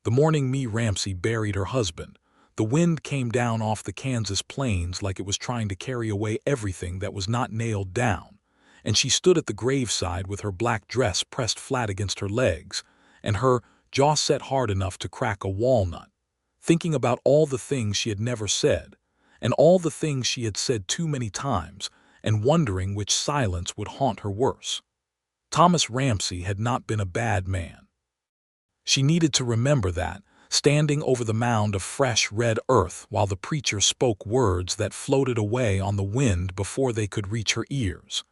The morning Mae Ramsey buried her husband, the wind came down off the Kansas plains like it was trying to carry away everything that was not nailed down, and she stood at the graveside with her black dress pressed flat against her legs, and her jaw set hard enough to crack a walnut, thinking about all the things she had never said, and all the things she had said too many times, and wondering which silence would haunt her worse. Thomas Ramsey had not been a bad man. She needed to remember that, standing over the mound of fresh red earth while the preacher spoke words that floated away on the wind before they could reach her ears.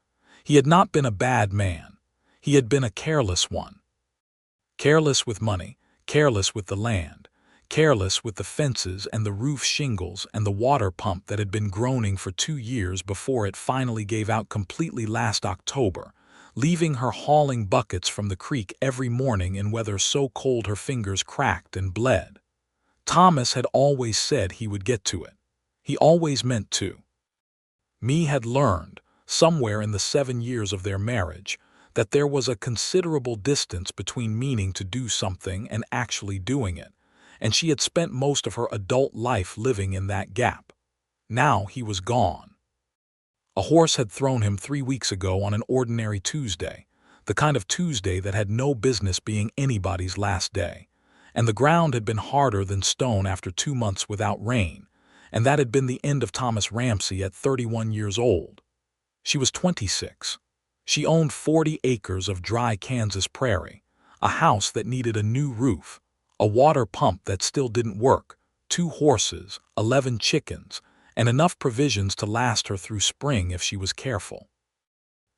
He had not been a bad man. He had been a careless one. Careless with money, careless with the land, careless with the fences and the roof shingles and the water pump that had been groaning for 2 years before it finally gave out completely last October, leaving her hauling buckets from the creek every morning in weather so cold her fingers cracked and bled. Thomas had always said he would get to it. He always meant to. Mae had learned, somewhere in the 7 years of their marriage, that there was a considerable distance between meaning to do something and actually doing it, and she had spent most of her adult life living in that gap. Now he was gone. A horse had thrown him 3 weeks ago on an ordinary Tuesday, the kind of Tuesday that had no business being anybody's last day, and the ground had been harder than stone after 2 months without rain, and that had been the end of Thomas Ramsey at 31 years old. She was 26. She owned 40 acres of dry Kansas prairie, a house that needed a new roof, a water pump that still didn't work, 2 horses, 11 chickens, and enough provisions to last her through spring if she was careful.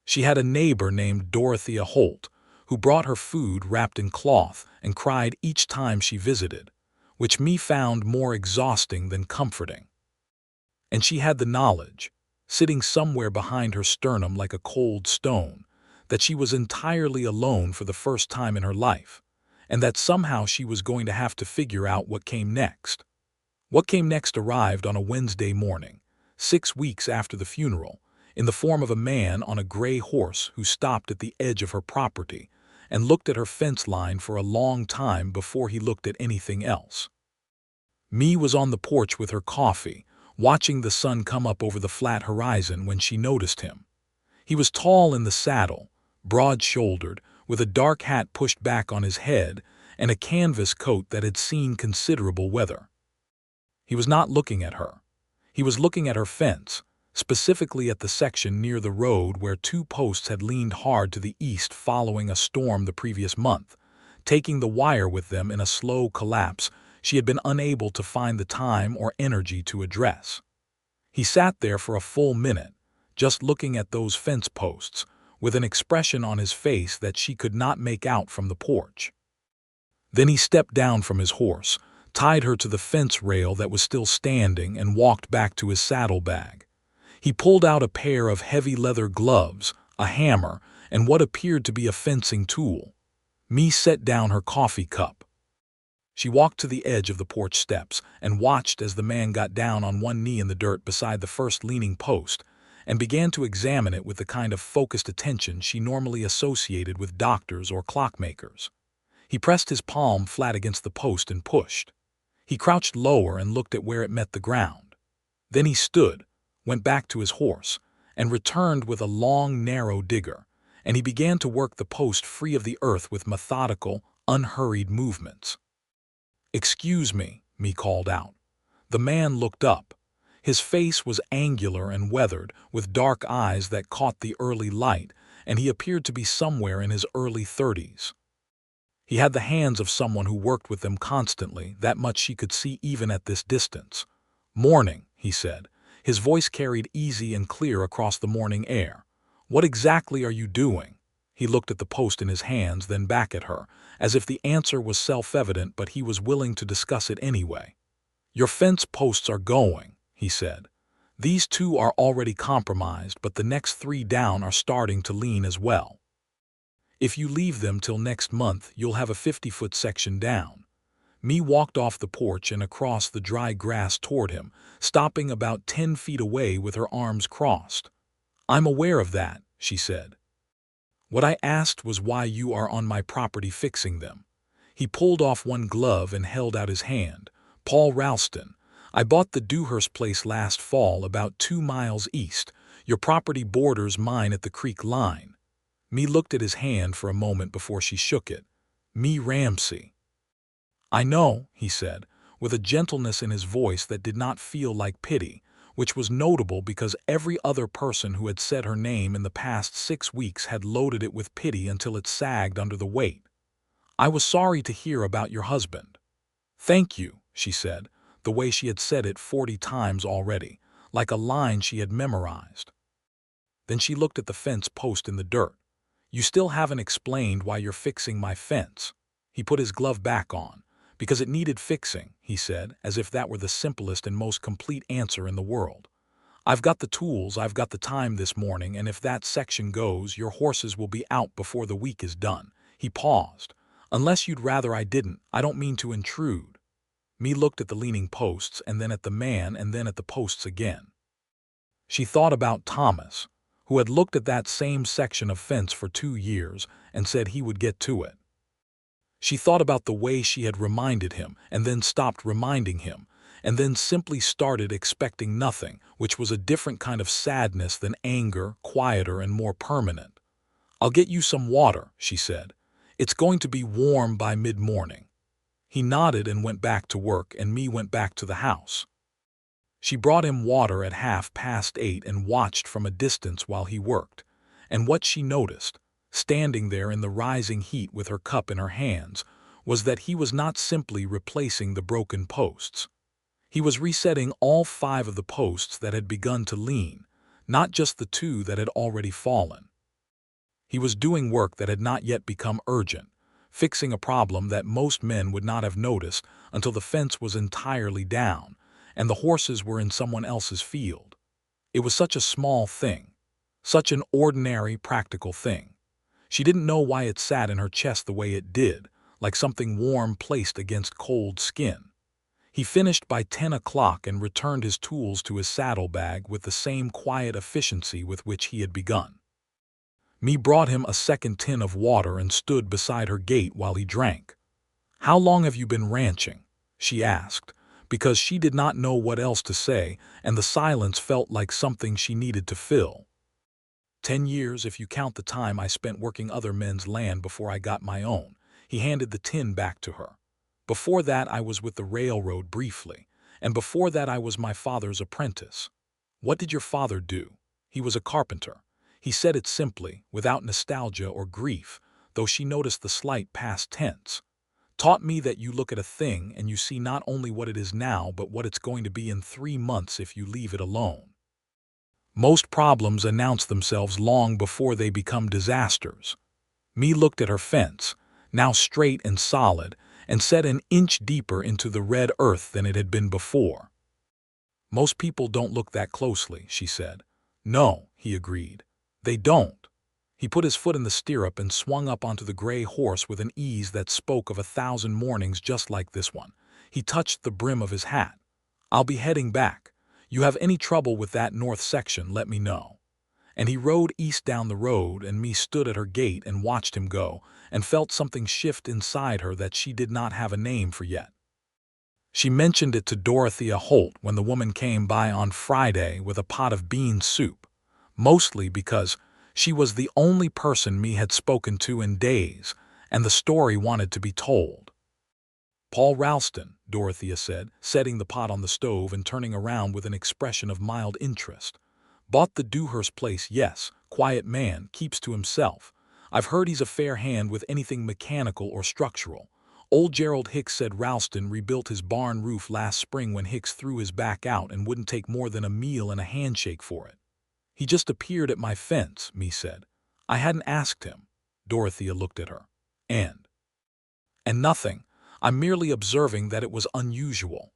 She had a neighbor named Dorothea Holt, who brought her food wrapped in cloth and cried each time she visited, which Mae found more exhausting than comforting. And she had the knowledge, sitting somewhere behind her sternum like a cold stone, that she was entirely alone for the first time in her life, and that somehow she was going to have to figure out what came next. What came next arrived on a Wednesday morning, 6 weeks after the funeral, in the form of a man on a gray horse who stopped at the edge of her property and looked at her fence line for a long time before he looked at anything else. Mae was on the porch with her coffee, watching the sun come up over the flat horizon when she noticed him. He was tall in the saddle, broad-shouldered, with a dark hat pushed back on his head and a canvas coat that had seen considerable weather. He was not looking at her. He was looking at her fence, specifically at the section near the road where 2 posts had leaned hard to the east following a storm the previous month, taking the wire with them in a slow collapse she had been unable to find the time or energy to address. He sat there for a full minute, just looking at those fence posts, with an expression on his face that she could not make out from the porch. Then he stepped down from his horse, tied her to the fence rail that was still standing, and walked back to his saddlebag. He pulled out a pair of heavy leather gloves, a hammer, and what appeared to be a fencing tool. Mae set down her coffee cup. She walked to the edge of the porch steps and watched as the man got down on one knee in the dirt beside the first leaning post and began to examine it with the kind of focused attention she normally associated with doctors or clockmakers. He pressed his palm flat against the post and pushed. He crouched lower and looked at where it met the ground. Then he stood, went back to his horse, and returned with a long, narrow digger, and he began to work the post free of the earth with methodical, unhurried movements. "Excuse me," Mae called out. The man looked up. His face was angular and weathered, with dark eyes that caught the early light, and he appeared to be somewhere in his early 30s. He had the hands of someone who worked with them constantly, that much she could see even at this distance. "Morning," he said. His voice carried easy and clear across the morning air. "What exactly are you doing?" He looked at the post in his hands, then back at her, as if the answer was self-evident, but he was willing to discuss it anyway. "Your fence posts are going," he said. "These 2 are already compromised, but the next 3 down are starting to lean as well. If you leave them till next month, you'll have a 50-foot section down." Mae walked off the porch and across the dry grass toward him, stopping about 10 feet away with her arms crossed. "I'm aware of that," she said. "What I asked was why you are on my property fixing them." He pulled off one glove and held out his hand. "Paul Ralston. I bought the Dewhurst place last fall, about 2 miles east. Your property borders mine at the creek line." Mae looked at his hand for a moment before she shook it. "Mae Ramsey." "I know," he said, with a gentleness in his voice that did not feel like pity, which was notable because every other person who had said her name in the past 6 weeks had loaded it with pity until it sagged under the weight. "I was sorry to hear about your husband." "Thank you," she said, the way she had said it 40 times already, like a line she had memorized. Then she looked at the fence post in the dirt. "You still haven't explained why you're fixing my fence." He put his glove back on. "Because it needed fixing," he said, as if that were the simplest and most complete answer in the world. "I've got the tools, I've got the time this morning, and if that section goes, your horses will be out before the week is done." He paused. "Unless you'd rather I didn't, I don't mean to intrude." Mae looked at the leaning posts, and then at the man, and then at the posts again. She thought about Thomas, who had looked at that same section of fence for 2 years and said he would get to it. She thought about the way she had reminded him, and then stopped reminding him, and then simply started expecting nothing, which was a different kind of sadness than anger, quieter and more permanent. "I'll get you some water," she said. "It's going to be warm by mid-morning." He nodded and went back to work, and Mae went back to the house. She brought him water at 8:30 and watched from a distance while he worked, and what she noticed, standing there in the rising heat with her cup in her hands, was that he was not simply replacing the broken posts. He was resetting all 5 of the posts that had begun to lean, not just the 2 that had already fallen. He was doing work that had not yet become urgent, fixing a problem that most men would not have noticed until the fence was entirely down and the horses were in someone else's field. It was such a small thing, such an ordinary, practical thing. She didn't know why it sat in her chest the way it did, like something warm placed against cold skin. He finished by 10 o'clock and returned his tools to his saddlebag with the same quiet efficiency with which he had begun. Mae brought him a second tin of water and stood beside her gate while he drank. "How long have you been ranching?" she asked, because she did not know what else to say, and the silence felt like something she needed to fill. 10 years if you count the time I spent working other men's land before I got my own." He handed the tin back to her. "Before that I was with the railroad briefly, and before that I was my father's apprentice." "What did your father do?" "He was a carpenter." He said it simply, without nostalgia or grief, though she noticed the slight past tense. "Taught me that you look at a thing and you see not only what it is now but what it's going to be in 3 months if you leave it alone. Most problems announce themselves long before they become disasters." Mae looked at her fence, now straight and solid, and set an inch deeper into the red earth than it had been before. "Most people don't look that closely," she said. "No," he agreed. "They don't." He put his foot in the stirrup and swung up onto the gray horse with an ease that spoke of 1,000 mornings just like this one. He touched the brim of his hat. "I'll be heading back. You have any trouble with that north section, let me know." And he rode east down the road, and Mae stood at her gate and watched him go, and felt something shift inside her that she did not have a name for yet. She mentioned it to Dorothea Holt when the woman came by on Friday with a pot of bean soup, mostly because she was the only person Mae had spoken to in days, and the story wanted to be told. "Paul Ralston," Dorothea said, setting the pot on the stove and turning around with an expression of mild interest. "Bought the Dewhurst place, yes. Quiet man, keeps to himself. I've heard he's a fair hand with anything mechanical or structural. Old Gerald Hicks said Ralston rebuilt his barn roof last spring when Hicks threw his back out and wouldn't take more than a meal and a handshake for it." "He just appeared at my fence," Mae said. "I hadn't asked him." Dorothea looked at her. And nothing. I'm merely observing that it was unusual."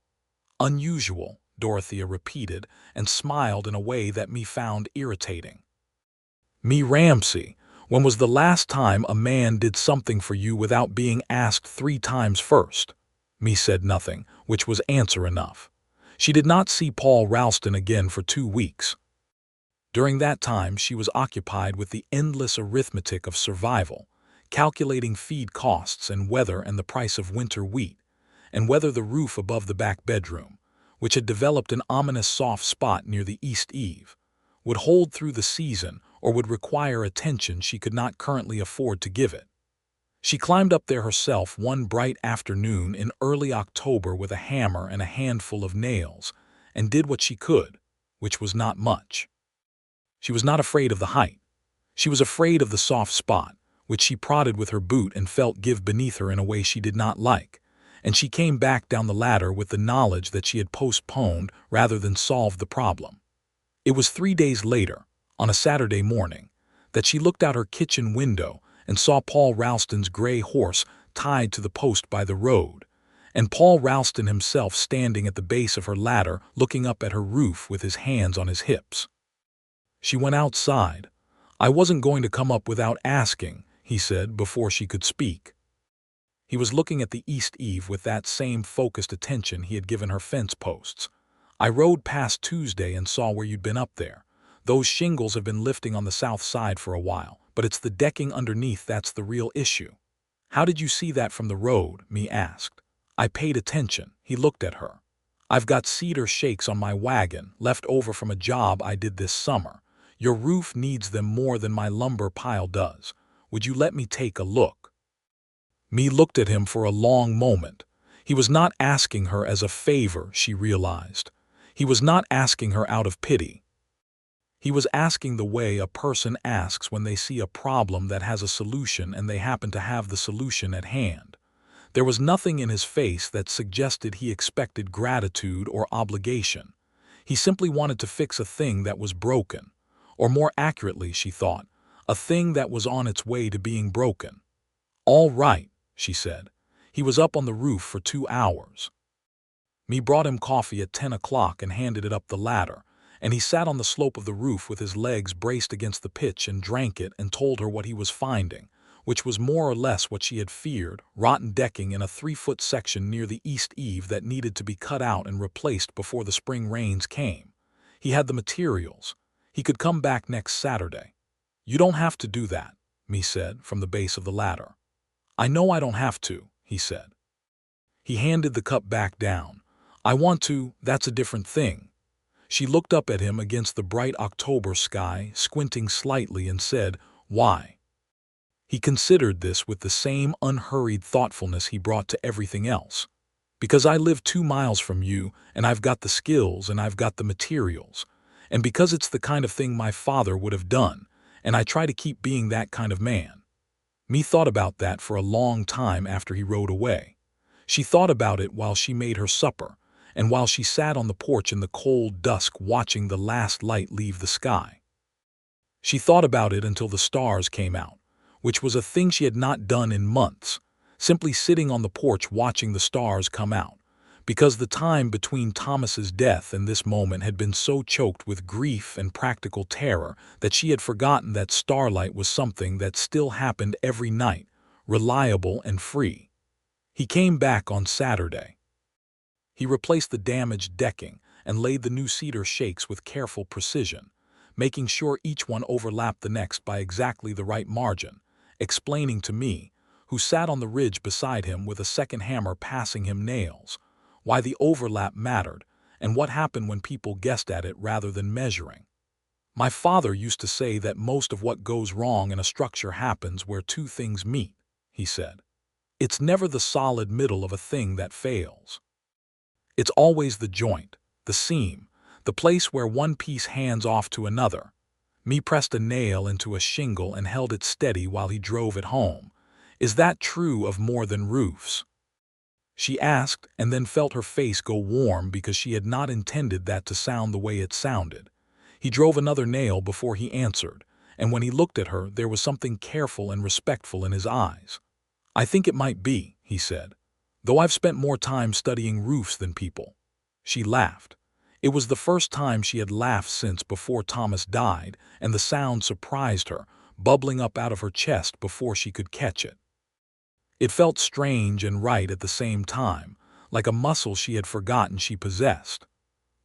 "Unusual," Dorothea repeated, and smiled in a way that Mae found irritating. "Mae Ramsey, when was the last time a man did something for you without being asked 3 times first?" Mae said nothing, which was answer enough. She did not see Paul Ralston again for 2 weeks. During that time she was occupied with the endless arithmetic of survival, calculating feed costs and weather and the price of winter wheat, and whether the roof above the back bedroom, which had developed an ominous soft spot near the east eave, would hold through the season or would require attention she could not currently afford to give it. She climbed up there herself one bright afternoon in early October with a hammer and a handful of nails, and did what she could, which was not much. She was not afraid of the height. She was afraid of the soft spot, which she prodded with her boot and felt give beneath her in a way she did not like, and she came back down the ladder with the knowledge that she had postponed rather than solved the problem. It was 3 days later, on a Saturday morning, that she looked out her kitchen window and saw Paul Ralston's gray horse tied to the post by the road, and Paul Ralston himself standing at the base of her ladder looking up at her roof with his hands on his hips. She went outside. "I wasn't going to come up without asking," he said before she could speak. He was looking at the east eave with that same focused attention he had given her fence posts. "I rode past Tuesday and saw where you'd been up there. Those shingles have been lifting on the south side for a while, but it's the decking underneath that's the real issue." "How did you see that from the road?" Mae asked. "I paid attention." He looked at her. "I've got cedar shakes on my wagon, left over from a job I did this summer. Your roof needs them more than my lumber pile does. Would you let me take a look?" Mae looked at him for a long moment. He was not asking her as a favor, she realized. He was not asking her out of pity. He was asking the way a person asks when they see a problem that has a solution and they happen to have the solution at hand. There was nothing in his face that suggested he expected gratitude or obligation. He simply wanted to fix a thing that was broken. Or more accurately, she thought, a thing that was on its way to being broken. "All right," she said. He was up on the roof for 2 hours. Mae brought him coffee at 10 o'clock and handed it up the ladder, and he sat on the slope of the roof with his legs braced against the pitch and drank it and told her what he was finding, which was more or less what she had feared: rotten decking in a 3-foot section near the east eave that needed to be cut out and replaced before the spring rains came. He had the materials. He could come back next Saturday. "You don't have to do that," Mae said from the base of the ladder. "I know I don't have to," he said. He handed the cup back down. "I want to, that's a different thing." She looked up at him against the bright October sky, squinting slightly, and said, "Why?" He considered this with the same unhurried thoughtfulness he brought to everything else. "Because I live 2 miles from you, and I've got the skills and I've got the materials. And because it's the kind of thing my father would have done, and I try to keep being that kind of man." Mae thought about that for a long time after he rode away. She thought about it while she made her supper, and while she sat on the porch in the cold dusk watching the last light leave the sky. She thought about it until the stars came out, which was a thing she had not done in months, simply sitting on the porch watching the stars come out, because the time between Thomas's death and this moment had been so choked with grief and practical terror that she had forgotten that starlight was something that still happened every night, reliable and free. He came back on Saturday. He replaced the damaged decking and laid the new cedar shakes with careful precision, making sure each one overlapped the next by exactly the right margin, explaining to me, who sat on the ridge beside him with a second hammer passing him nails, why the overlap mattered and what happened when people guessed at it rather than measuring. "My father used to say that most of what goes wrong in a structure happens where 2 things meet," he said. "It's never the solid middle of a thing that fails. It's always the joint, the seam, the place where one piece hands off to another." Mae pressed a nail into a shingle and held it steady while he drove it home. "Is that true of more than roofs?" she asked, and then felt her face go warm because she had not intended that to sound the way it sounded. He drove another nail before he answered, and when he looked at her there was something careful and respectful in his eyes. "I think it might be," he said, "though I've spent more time studying roofs than people." She laughed. It was the first time she had laughed since before Thomas died, and the sound surprised her, bubbling up out of her chest before she could catch it. It felt strange and right at the same time, like a muscle she had forgotten she possessed.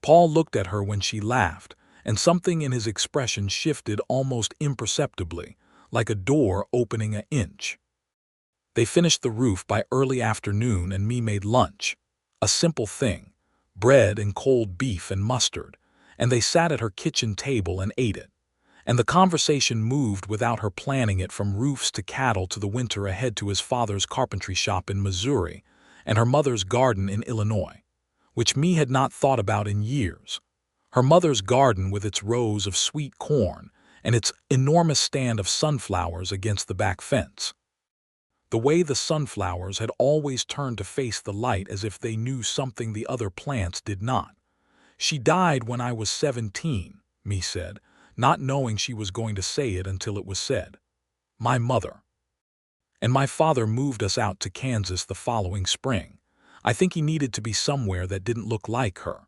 Paul looked at her when she laughed, and something in his expression shifted almost imperceptibly, like a door opening an inch. They finished the roof by early afternoon and me made lunch. A simple thing, bread and cold beef and mustard, and they sat at her kitchen table and ate it. And the conversation moved without her planning it from roofs to cattle to the winter ahead to his father's carpentry shop in Missouri and her mother's garden in Illinois, which me had not thought about in years. Her mother's garden with its rows of sweet corn and its enormous stand of sunflowers against the back fence. The way the sunflowers had always turned to face the light as if they knew something the other plants did not. She died when I was 17, me said, not knowing she was going to say it until it was said. My mother. And my father moved us out to Kansas the following spring. I think he needed to be somewhere that didn't look like her.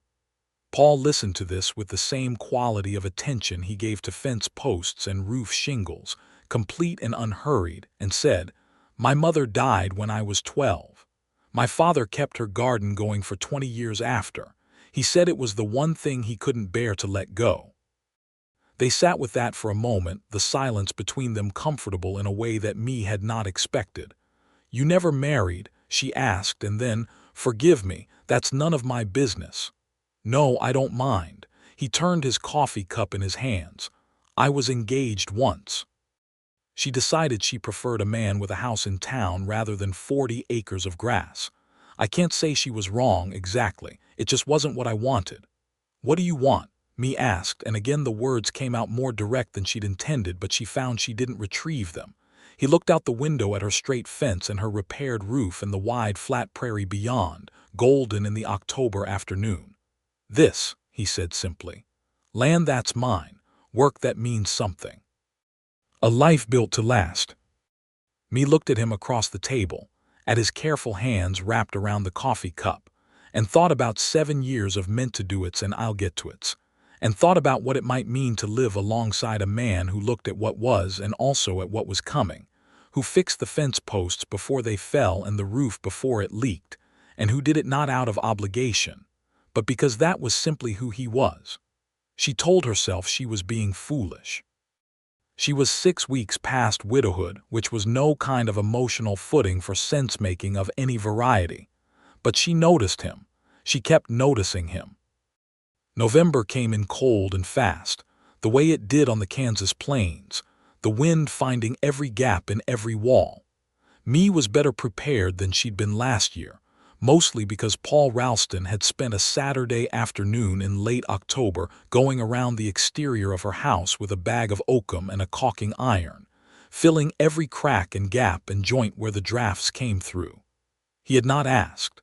Paul listened to this with the same quality of attention he gave to fence posts and roof shingles, complete and unhurried, and said, "My mother died when I was 12. My father kept her garden going for 20 years after. He said it was the one thing he couldn't bear to let go." They sat with that for a moment, the silence between them comfortable in a way that me had not expected. "You never married?" she asked, and then, "Forgive me, that's none of my business." "No, I don't mind." He turned his coffee cup in his hands. "I was engaged once." She decided she preferred a man with a house in town rather than 40 acres of grass. I can't say she was wrong exactly, it just wasn't what I wanted. "What do you want?" me asked, and again the words came out more direct than she'd intended, but she found she didn't retrieve them. He looked out the window at her straight fence and her repaired roof and the wide flat prairie beyond, golden in the October afternoon. "This," he said simply. "Land that's mine, work that means something. A life built to last." Me looked at him across the table, at his careful hands wrapped around the coffee cup, and thought about 7 years of meant-to-do-its and I'll-get-to-its, and thought about what it might mean to live alongside a man who looked at what was and also at what was coming, who fixed the fence posts before they fell and the roof before it leaked, and who did it not out of obligation, but because that was simply who he was. She told herself she was being foolish. She was 6 weeks past widowhood, which was no kind of emotional footing for sense-making of any variety. But she noticed him. She kept noticing him. November came in cold and fast, the way it did on the Kansas plains, the wind finding every gap in every wall. Me was better prepared than she'd been last year, mostly because Paul Ralston had spent a Saturday afternoon in late October going around the exterior of her house with a bag of oakum and a caulking iron, filling every crack and gap and joint where the drafts came through. He had not asked.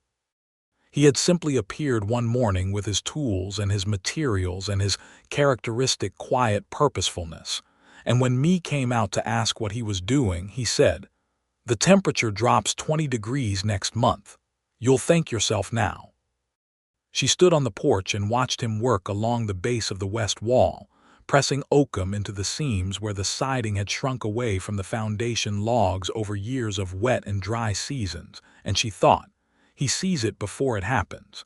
He had simply appeared one morning with his tools and his materials and his characteristic quiet purposefulness, and when me came out to ask what he was doing, he said, "The temperature drops 20 degrees next month. You'll thank yourself now." She stood on the porch and watched him work along the base of the west wall, pressing oakum into the seams where the siding had shrunk away from the foundation logs over years of wet and dry seasons, and she thought, he sees it before it happens.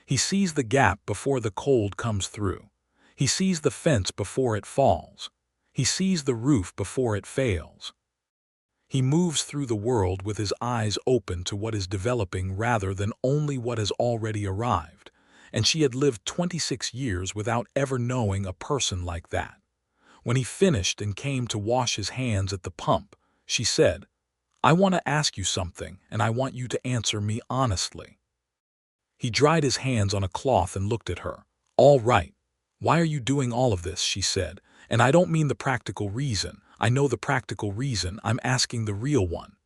He sees the gap before the cold comes through. He sees the fence before it falls. He sees the roof before it fails. He moves through the world with his eyes open to what is developing rather than only what has already arrived, and she had lived 26 years without ever knowing a person like that. When he finished and came to wash his hands at the pump, she said, "I want to ask you something, and I want you to answer me honestly." He dried his hands on a cloth and looked at her. "All right. Why are you doing all of this?" she said. "And I don't mean the practical reason. I know the practical reason. I'm asking the real one."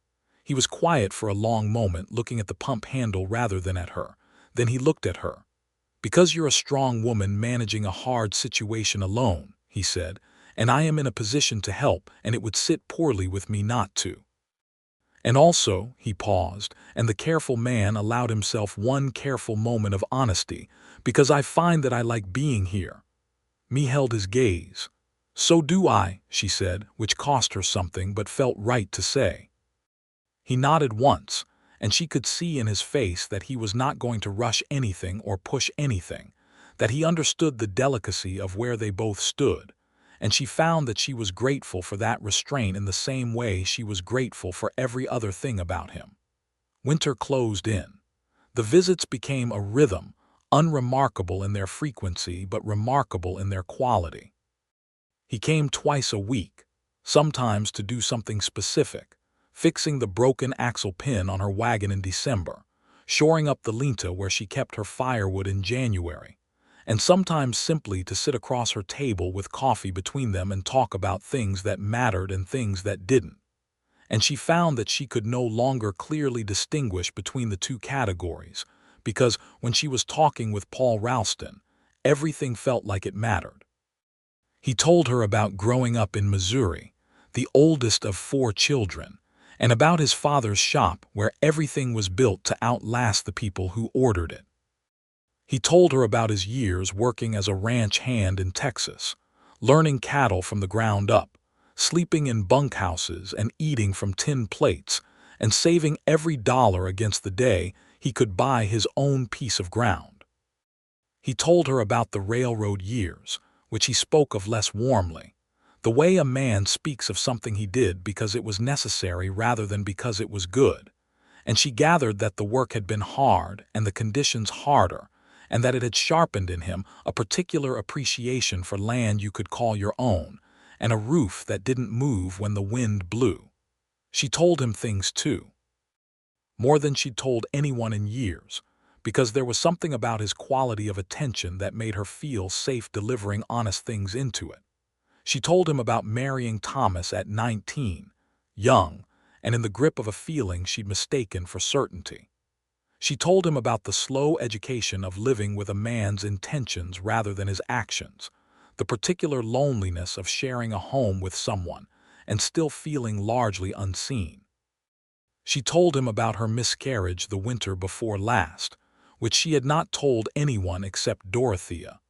He was quiet for a long moment, looking at the pump handle rather than at her. Then he looked at her. "Because you're a strong woman managing a hard situation alone," he said, "and I am in a position to help, and it would sit poorly with me not to. And also," he paused, and the careful man allowed himself one careful moment of honesty, "because I find that I like being here." Me held his gaze. "So do I," she said, which cost her something but felt right to say. He nodded once, and she could see in his face that he was not going to rush anything or push anything, that he understood the delicacy of where they both stood, and she found that she was grateful for that restraint in the same way she was grateful for every other thing about him. Winter closed in. The visits became a rhythm, unremarkable in their frequency but remarkable in their quality. He came twice a week, sometimes to do something specific, fixing the broken axle pin on her wagon in December, shoring up the linta where she kept her firewood in January, and sometimes simply to sit across her table with coffee between them and talk about things that mattered and things that didn't. And she found that she could no longer clearly distinguish between the two categories, because when she was talking with Paul Ralston, everything felt like it mattered. He told her about growing up in Missouri, the oldest of 4 children, and about his father's shop where everything was built to outlast the people who ordered it. He told her about his years working as a ranch hand in Texas, learning cattle from the ground up, sleeping in bunkhouses and eating from tin plates, and saving every dollar against the day he could buy his own piece of ground. He told her about the railroad years, which he spoke of less warmly, the way a man speaks of something he did because it was necessary rather than because it was good, and she gathered that the work had been hard and the conditions harder, and that it had sharpened in him a particular appreciation for land you could call your own, and a roof that didn't move when the wind blew. She told him things too, more than she'd told anyone in years, because there was something about his quality of attention that made her feel safe delivering honest things into it. She told him about marrying Thomas at 19, young, and in the grip of a feeling she'd mistaken for certainty. She told him about the slow education of living with a man's intentions rather than his actions, the particular loneliness of sharing a home with someone and still feeling largely unseen. She told him about her miscarriage the winter before last, which she had not told anyone except Dorothea,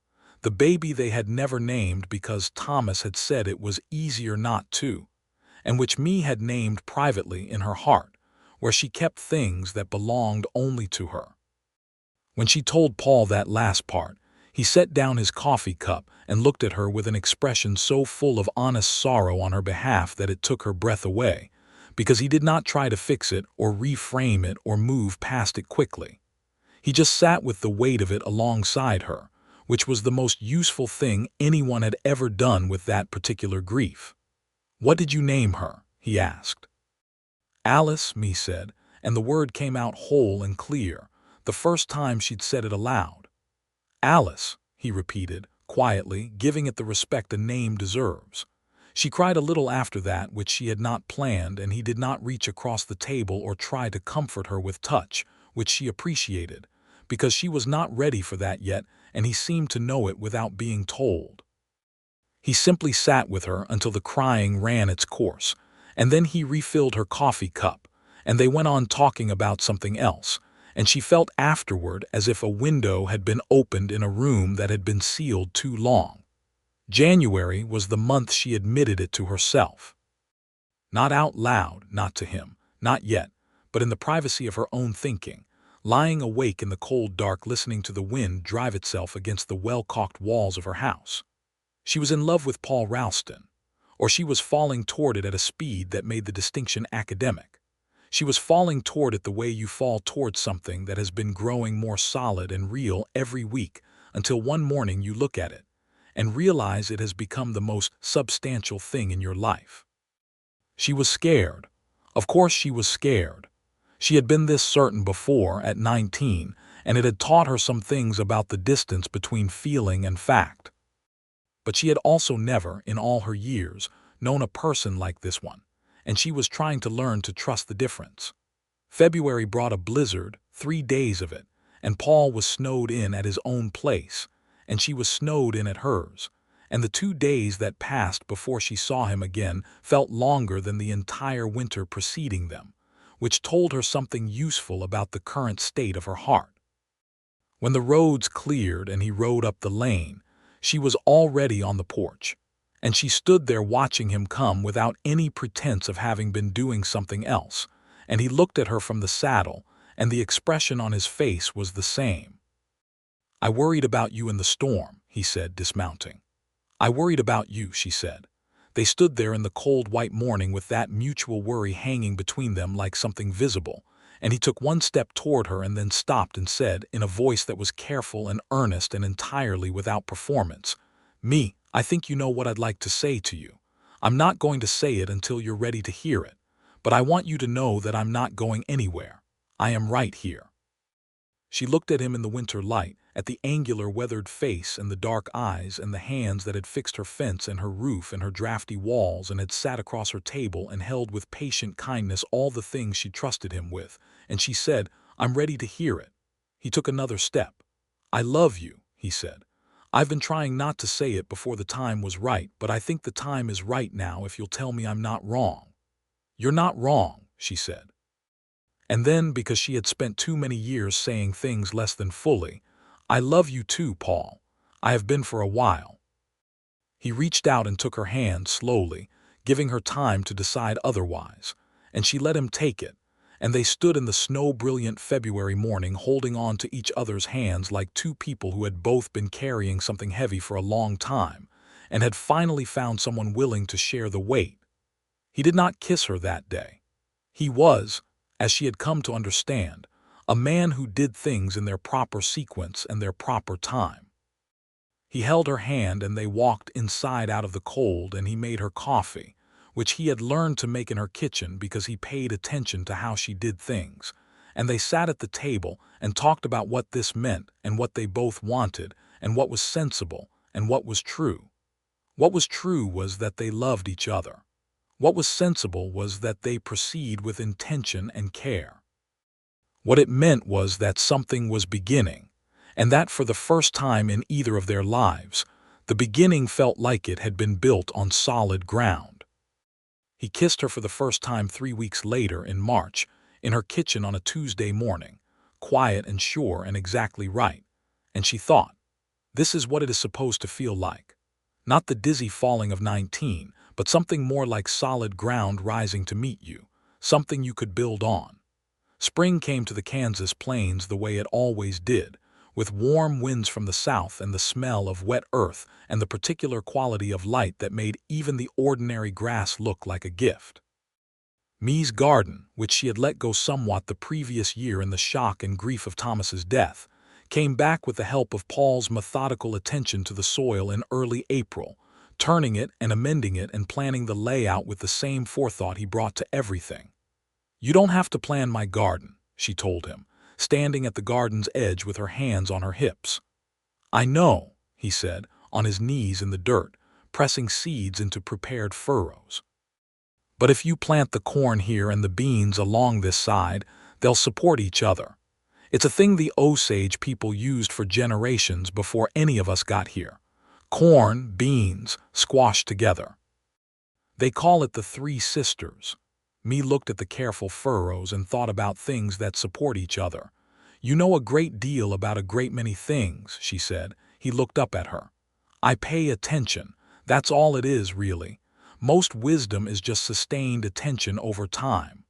the baby they had never named because Thomas had said it was easier not to, and which Mae had named privately in her heart, where she kept things that belonged only to her. When she told Paul that last part, he set down his coffee cup and looked at her with an expression so full of honest sorrow on her behalf that it took her breath away, because he did not try to fix it or reframe it or move past it quickly. He just sat with the weight of it alongside her, which was the most useful thing anyone had ever done with that particular grief. "What did you name her?" he asked. "Alice," Mae said, and the word came out whole and clear, the first time she'd said it aloud. "Alice," he repeated, quietly, giving it the respect a name deserves. She cried a little after that, which she had not planned, and he did not reach across the table or try to comfort her with touch, which she appreciated, because she was not ready for that yet, and he seemed to know it without being told. He simply sat with her until the crying ran its course, and then he refilled her coffee cup, and they went on talking about something else, and she felt afterward as if a window had been opened in a room that had been sealed too long. January was the month she admitted it to herself. Not out loud, not to him, not yet, but in the privacy of her own thinking, lying awake in the cold dark listening to the wind drive itself against the well-caulked walls of her house. She was in love with Paul Ralston, or she was falling toward it at a speed that made the distinction academic. She was falling toward it the way you fall toward something that has been growing more solid and real every week until one morning you look at it and realize it has become the most substantial thing in your life. She was scared. Of course she was scared. She had been this certain before at 19, and it had taught her some things about the distance between feeling and fact. But she had also never, in all her years, known a person like this one, and she was trying to learn to trust the difference. February brought a blizzard, 3 days of it, and Paul was snowed in at his own place, and she was snowed in at hers, and the 2 days that passed before she saw him again felt longer than the entire winter preceding them, which told her something useful about the current state of her heart. When the roads cleared and he rode up the lane, she was already on the porch, and she stood there watching him come without any pretense of having been doing something else, and he looked at her from the saddle, and the expression on his face was the same. "I worried about you in the storm," he said, dismounting. "I worried about you," she said. They stood there in the cold white morning with that mutual worry hanging between them like something visible, and he took one step toward her and then stopped and said, in a voice that was careful and earnest and entirely without performance, "Me, I think you know what I'd like to say to you. I'm not going to say it until you're ready to hear it, but I want you to know that I'm not going anywhere. I am right here." She looked at him in the winter light, at the angular weathered face and the dark eyes and the hands that had fixed her fence and her roof and her drafty walls and had sat across her table and held with patient kindness all the things she trusted him with, and she said, "I'm ready to hear it." He took another step. "I love you," he said. "I've been trying not to say it before the time was right, but I think the time is right now if you'll tell me I'm not wrong." "You're not wrong," she said. And then, because she had spent too many years saying things less than fully, "I love you too, Paul. I have been for a while." He reached out and took her hand slowly, giving her time to decide otherwise, and she let him take it, and they stood in the snow-brilliant February morning holding on to each other's hands like two people who had both been carrying something heavy for a long time, and had finally found someone willing to share the weight. He did not kiss her that day. He was, as she had come to understand, a man who did things in their proper sequence and their proper time. He held her hand and they walked inside out of the cold, and he made her coffee, which he had learned to make in her kitchen because he paid attention to how she did things, and they sat at the table and talked about what this meant and what they both wanted and what was sensible and what was true. What was true was that they loved each other. What was sensible was that they proceed with intention and care. What it meant was that something was beginning, and that for the first time in either of their lives, the beginning felt like it had been built on solid ground. He kissed her for the first time 3 weeks later in March, in her kitchen on a Tuesday morning, quiet and sure and exactly right, and she thought, this is what it is supposed to feel like. Not the dizzy falling of 19, but something more like solid ground rising to meet you, something you could build on. Spring came to the Kansas plains the way it always did, with warm winds from the south and the smell of wet earth and the particular quality of light that made even the ordinary grass look like a gift. Mae's garden, which she had let go somewhat the previous year in the shock and grief of Thomas's death, came back with the help of Paul's methodical attention to the soil in early April, turning it and amending it and planning the layout with the same forethought he brought to everything. "You don't have to plan my garden," she told him, standing at the garden's edge with her hands on her hips. "I know," he said, on his knees in the dirt, pressing seeds into prepared furrows. "But if you plant the corn here and the beans along this side, they'll support each other. It's a thing the Osage people used for generations before any of us got here. Corn, beans, squashed together. They call it the Three Sisters." Mae looked at the careful furrows and thought about things that support each other. "You know a great deal about a great many things," she said. He looked up at her. "I pay attention. That's all it is, really. Most wisdom is just sustained attention over time."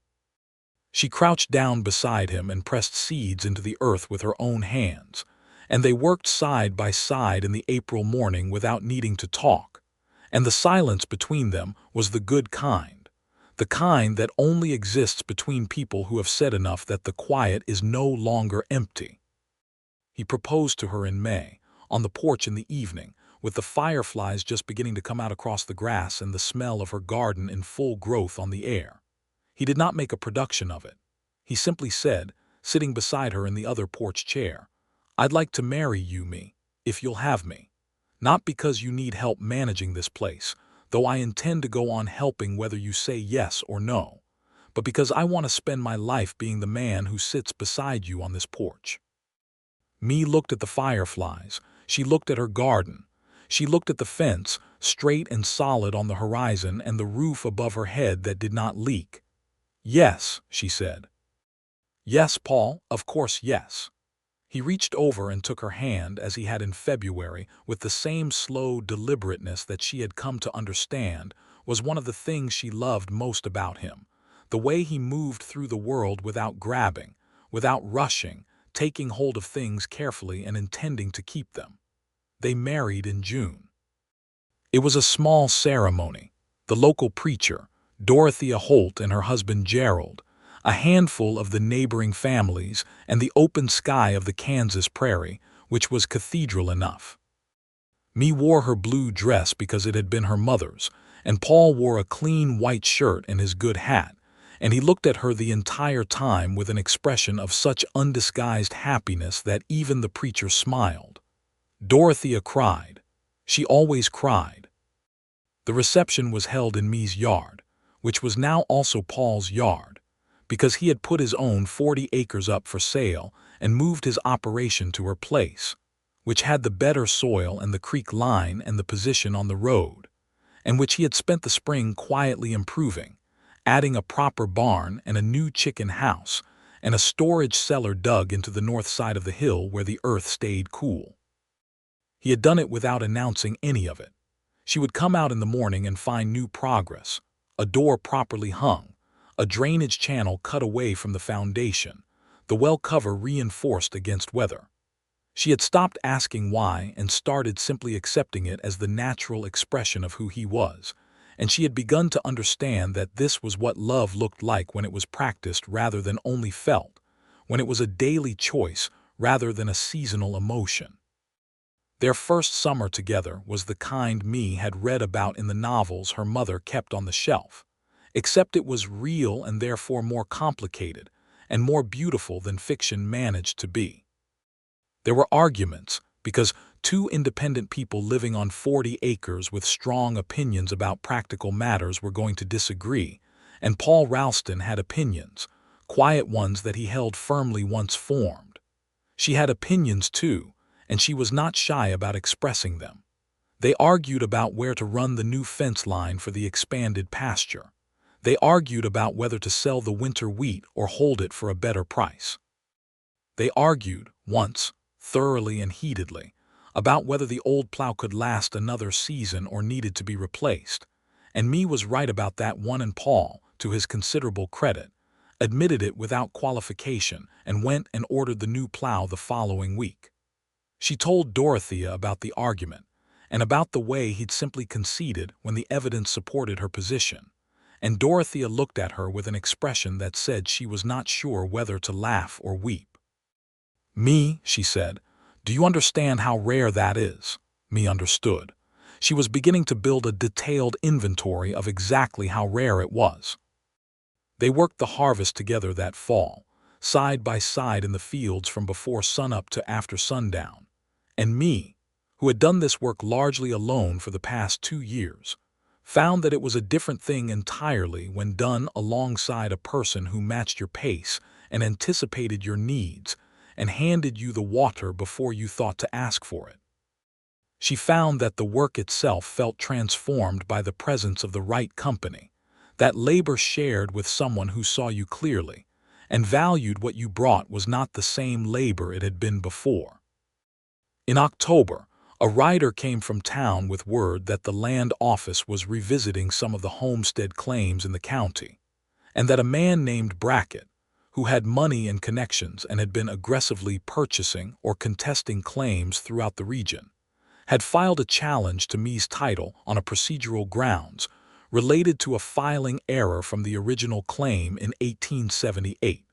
She crouched down beside him and pressed seeds into the earth with her own hands, and they worked side by side in the April morning without needing to talk, and the silence between them was the good kind, the kind that only exists between people who have said enough that the quiet is no longer empty. He proposed to her in May, on the porch in the evening, with the fireflies just beginning to come out across the grass and the smell of her garden in full growth on the air. He did not make a production of it. He simply said, sitting beside her in the other porch chair, "I'd like to marry you, Mae, if you'll have me. Not because you need help managing this place, though I intend to go on helping whether you say yes or no, but because I want to spend my life being the man who sits beside you on this porch." Mae looked at the fireflies. She looked at her garden. She looked at the fence, straight and solid on the horizon, and the roof above her head that did not leak. "Yes," she said. "Yes, Paul, of course, yes." He reached over and took her hand as he had in February, with the same slow deliberateness that she had come to understand was one of the things she loved most about him, the way he moved through the world without grabbing, without rushing, taking hold of things carefully and intending to keep them. They married in June. It was a small ceremony. The local preacher, Dorothea Holt, and her husband Gerald, a handful of the neighboring families, and the open sky of the Kansas prairie, which was cathedral enough. Mae wore her blue dress because it had been her mother's, and Paul wore a clean white shirt and his good hat, and he looked at her the entire time with an expression of such undisguised happiness that even the preacher smiled. Dorothea cried. She always cried. The reception was held in Mae's yard, which was now also Paul's yard, because he had put his own 40 acres up for sale and moved his operation to her place, which had the better soil and the creek line and the position on the road, and which he had spent the spring quietly improving, adding a proper barn and a new chicken house and a storage cellar dug into the north side of the hill where the earth stayed cool. He had done it without announcing any of it. She would come out in the morning and find new progress, a door properly hung, a drainage channel cut away from the foundation, the well cover reinforced against weather. She had stopped asking why and started simply accepting it as the natural expression of who he was, and she had begun to understand that this was what love looked like when it was practiced rather than only felt, when it was a daily choice rather than a seasonal emotion. Their first summer together was the kind Mae had read about in the novels her mother kept on the shelf, except it was real and therefore more complicated and more beautiful than fiction managed to be. There were arguments because two independent people living on 40 acres with strong opinions about practical matters were going to disagree, and Paul Ralston had opinions, quiet ones that he held firmly once formed. She had opinions too, and she was not shy about expressing them. They argued about where to run the new fence line for the expanded pasture. They argued about whether to sell the winter wheat or hold it for a better price. They argued, once, thoroughly and heatedly, about whether the old plow could last another season or needed to be replaced, and Mae was right about that one, and Paul, to his considerable credit, admitted it without qualification and went and ordered the new plow the following week. She told Dorothea about the argument, and about the way he'd simply conceded when the evidence supported her position, and Dorothea looked at her with an expression that said she was not sure whether to laugh or weep. "Mae," she said, "do you understand how rare that is?" Mae understood. She was beginning to build a detailed inventory of exactly how rare it was. They worked the harvest together that fall, side by side in the fields from before sunup to after sundown, and Mae, who had done this work largely alone for the past 2 years, found that it was a different thing entirely when done alongside a person who matched your pace and anticipated your needs and handed you the water before you thought to ask for it. She found that the work itself felt transformed by the presence of the right company, that labor shared with someone who saw you clearly and valued what you brought was not the same labor it had been before. In October, a rider came from town with word that the land office was revisiting some of the homestead claims in the county, and that a man named Brackett, who had money and connections and had been aggressively purchasing or contesting claims throughout the region, had filed a challenge to Mae's title on a procedural grounds related to a filing error from the original claim in 1878.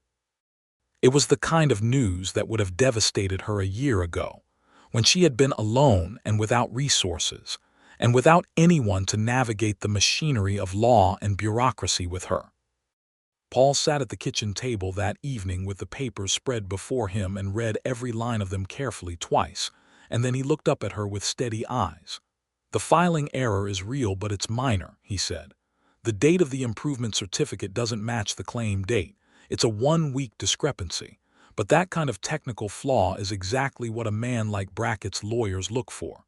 It was the kind of news that would have devastated her a year ago, when she had been alone and without resources, and without anyone to navigate the machinery of law and bureaucracy with her. Paul sat at the kitchen table that evening with the papers spread before him and read every line of them carefully twice, and then he looked up at her with steady eyes. "The filing error is real, but it's minor," he said. "The date of the improvement certificate doesn't match the claim date. It's a 1-week discrepancy, but that kind of technical flaw is exactly what a man like Brackett's lawyers look for."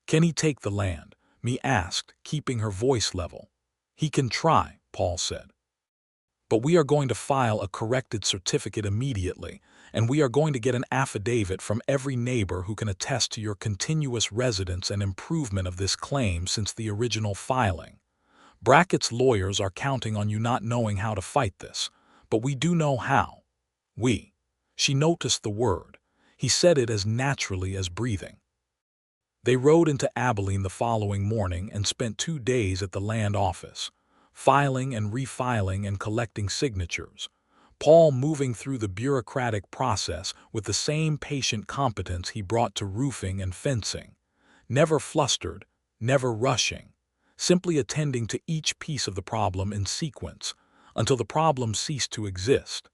"Can he take the land?" Mae asked, keeping her voice level. "He can try," Paul said. "But we are going to file a corrected certificate immediately, and we are going to get an affidavit from every neighbor who can attest to your continuous residence and improvement of this claim since the original filing. Brackett's lawyers are counting on you not knowing how to fight this, but we do know how. We." She noticed the word. He said it as naturally as breathing. They rode into Abilene the following morning and spent 2 days at the land office, filing and refiling and collecting signatures, Paul moving through the bureaucratic process with the same patient competence he brought to roofing and fencing, never flustered, never rushing, simply attending to each piece of the problem in sequence until the problem ceased to exist.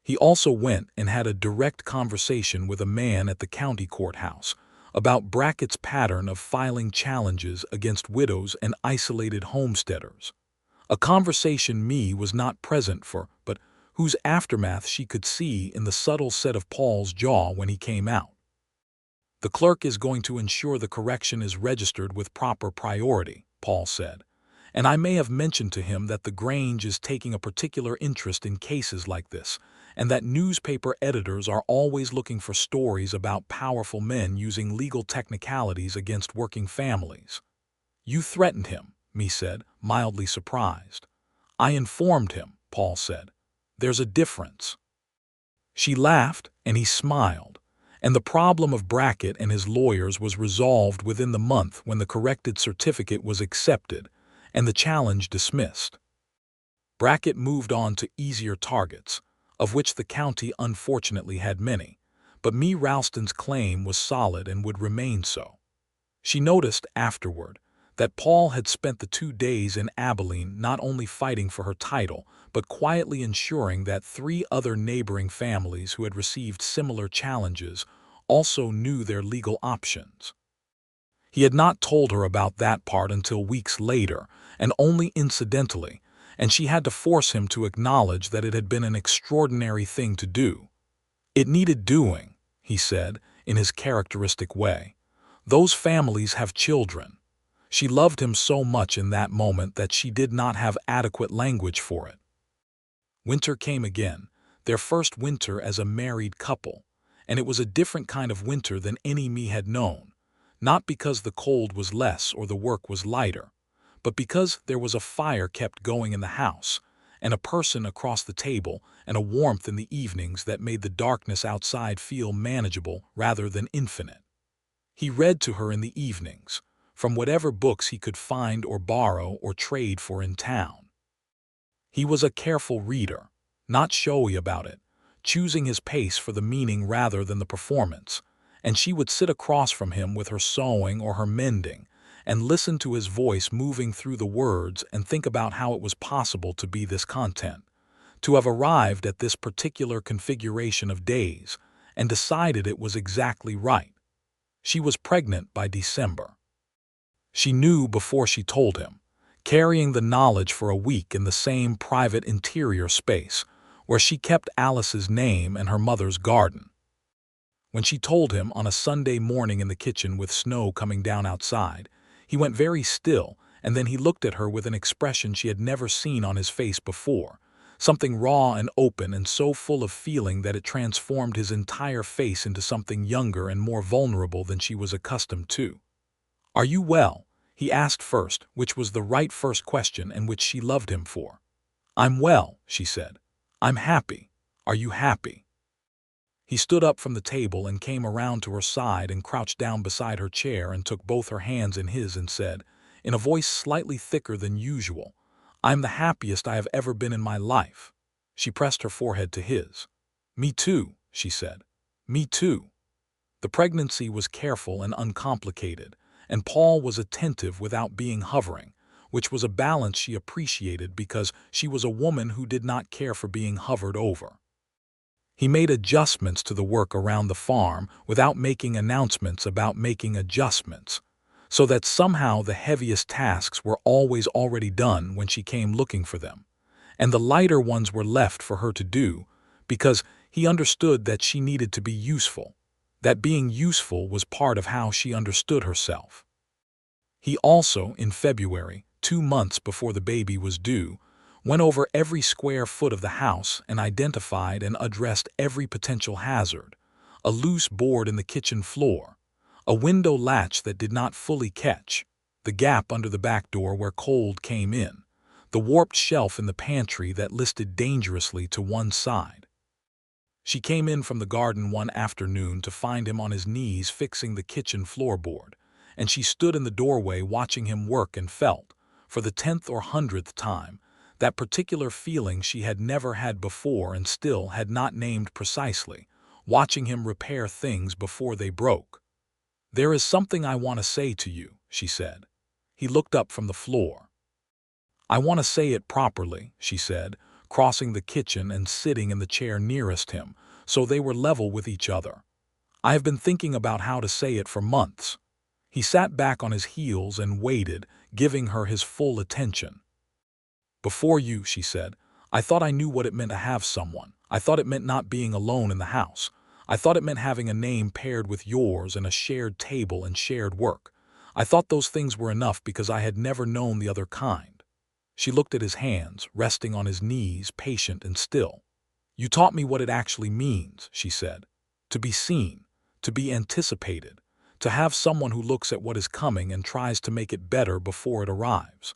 He also went and had a direct conversation with a man at the county courthouse about Brackett's pattern of filing challenges against widows and isolated homesteaders, a conversation Mae was not present for, but whose aftermath she could see in the subtle set of Paul's jaw when he came out. "The clerk is going to ensure the correction is registered with proper priority," Paul said, "and I may have mentioned to him that the Grange is taking a particular interest in cases like this, and that newspaper editors are always looking for stories about powerful men using legal technicalities against working families." "You threatened him," Mae said, mildly surprised. "I informed him," Paul said. "There's a difference." She laughed, and he smiled, and the problem of Brackett and his lawyers was resolved within the month when the corrected certificate was accepted and the challenge dismissed. Brackett moved on to easier targets, of which the county unfortunately had many, but Mae Ralston's claim was solid and would remain so. She noticed afterward that Paul had spent the 2 days in Abilene not only fighting for her title, but quietly ensuring that 3 other neighboring families who had received similar challenges also knew their legal options. He had not told her about that part until weeks later, and only incidentally, and she had to force him to acknowledge that it had been an extraordinary thing to do. "It needed doing," he said, in his characteristic way. "Those families have children." She loved him so much in that moment that she did not have adequate language for it. Winter came again, their first winter as a married couple, and it was a different kind of winter than any Mae had known, not because the cold was less or the work was lighter, but because there was a fire kept going in the house, and a person across the table, and a warmth in the evenings that made the darkness outside feel manageable rather than infinite. He read to her in the evenings, from whatever books he could find or borrow or trade for in town. He was a careful reader, not showy about it, choosing his pace for the meaning rather than the performance, and she would sit across from him with her sewing or her mending, and listen to his voice moving through the words and think about how it was possible to be this content, to have arrived at this particular configuration of days, and decided it was exactly right. She was pregnant by December. She knew before she told him, carrying the knowledge for a week in the same private interior space where she kept Alice's name and her mother's garden. When she told him on a Sunday morning in the kitchen with snow coming down outside, he went very still, and then he looked at her with an expression she had never seen on his face before, something raw and open and so full of feeling that it transformed his entire face into something younger and more vulnerable than she was accustomed to. "Are you well?" he asked first, which was the right first question and which she loved him for. "I'm well," she said. "I'm happy. Are you happy?" He stood up from the table and came around to her side and crouched down beside her chair and took both her hands in his and said, in a voice slightly thicker than usual, "I'm the happiest I have ever been in my life." She pressed her forehead to his. "Me too," she said. "Me too." The pregnancy was careful and uncomplicated, and Paul was attentive without being hovering, which was a balance she appreciated because she was a woman who did not care for being hovered over. He made adjustments to the work around the farm without making announcements about making adjustments, so that somehow the heaviest tasks were always already done when she came looking for them, and the lighter ones were left for her to do because he understood that she needed to be useful, that being useful was part of how she understood herself. He also, in February, 2 months before the baby was due, went over every square foot of the house and identified and addressed every potential hazard: a loose board in the kitchen floor, a window latch that did not fully catch, the gap under the back door where cold came in, the warped shelf in the pantry that listed dangerously to one side. She came in from the garden one afternoon to find him on his knees fixing the kitchen floorboard, and she stood in the doorway watching him work and felt, for the 10th or 100th time, that particular feeling she had never had before and still had not named precisely, watching him repair things before they broke. "There is something I want to say to you," she said. He looked up from the floor. "I want to say it properly," she said, crossing the kitchen and sitting in the chair nearest him, so they were level with each other. "I have been thinking about how to say it for months." He sat back on his heels and waited, giving her his full attention. "Before you," she said, "I thought I knew what it meant to have someone. I thought it meant not being alone in the house. I thought it meant having a name paired with yours and a shared table and shared work. I thought those things were enough because I had never known the other kind." She looked at his hands, resting on his knees, patient and still. "You taught me what it actually means," she said. "To be seen, to be anticipated, to have someone who looks at what is coming and tries to make it better before it arrives.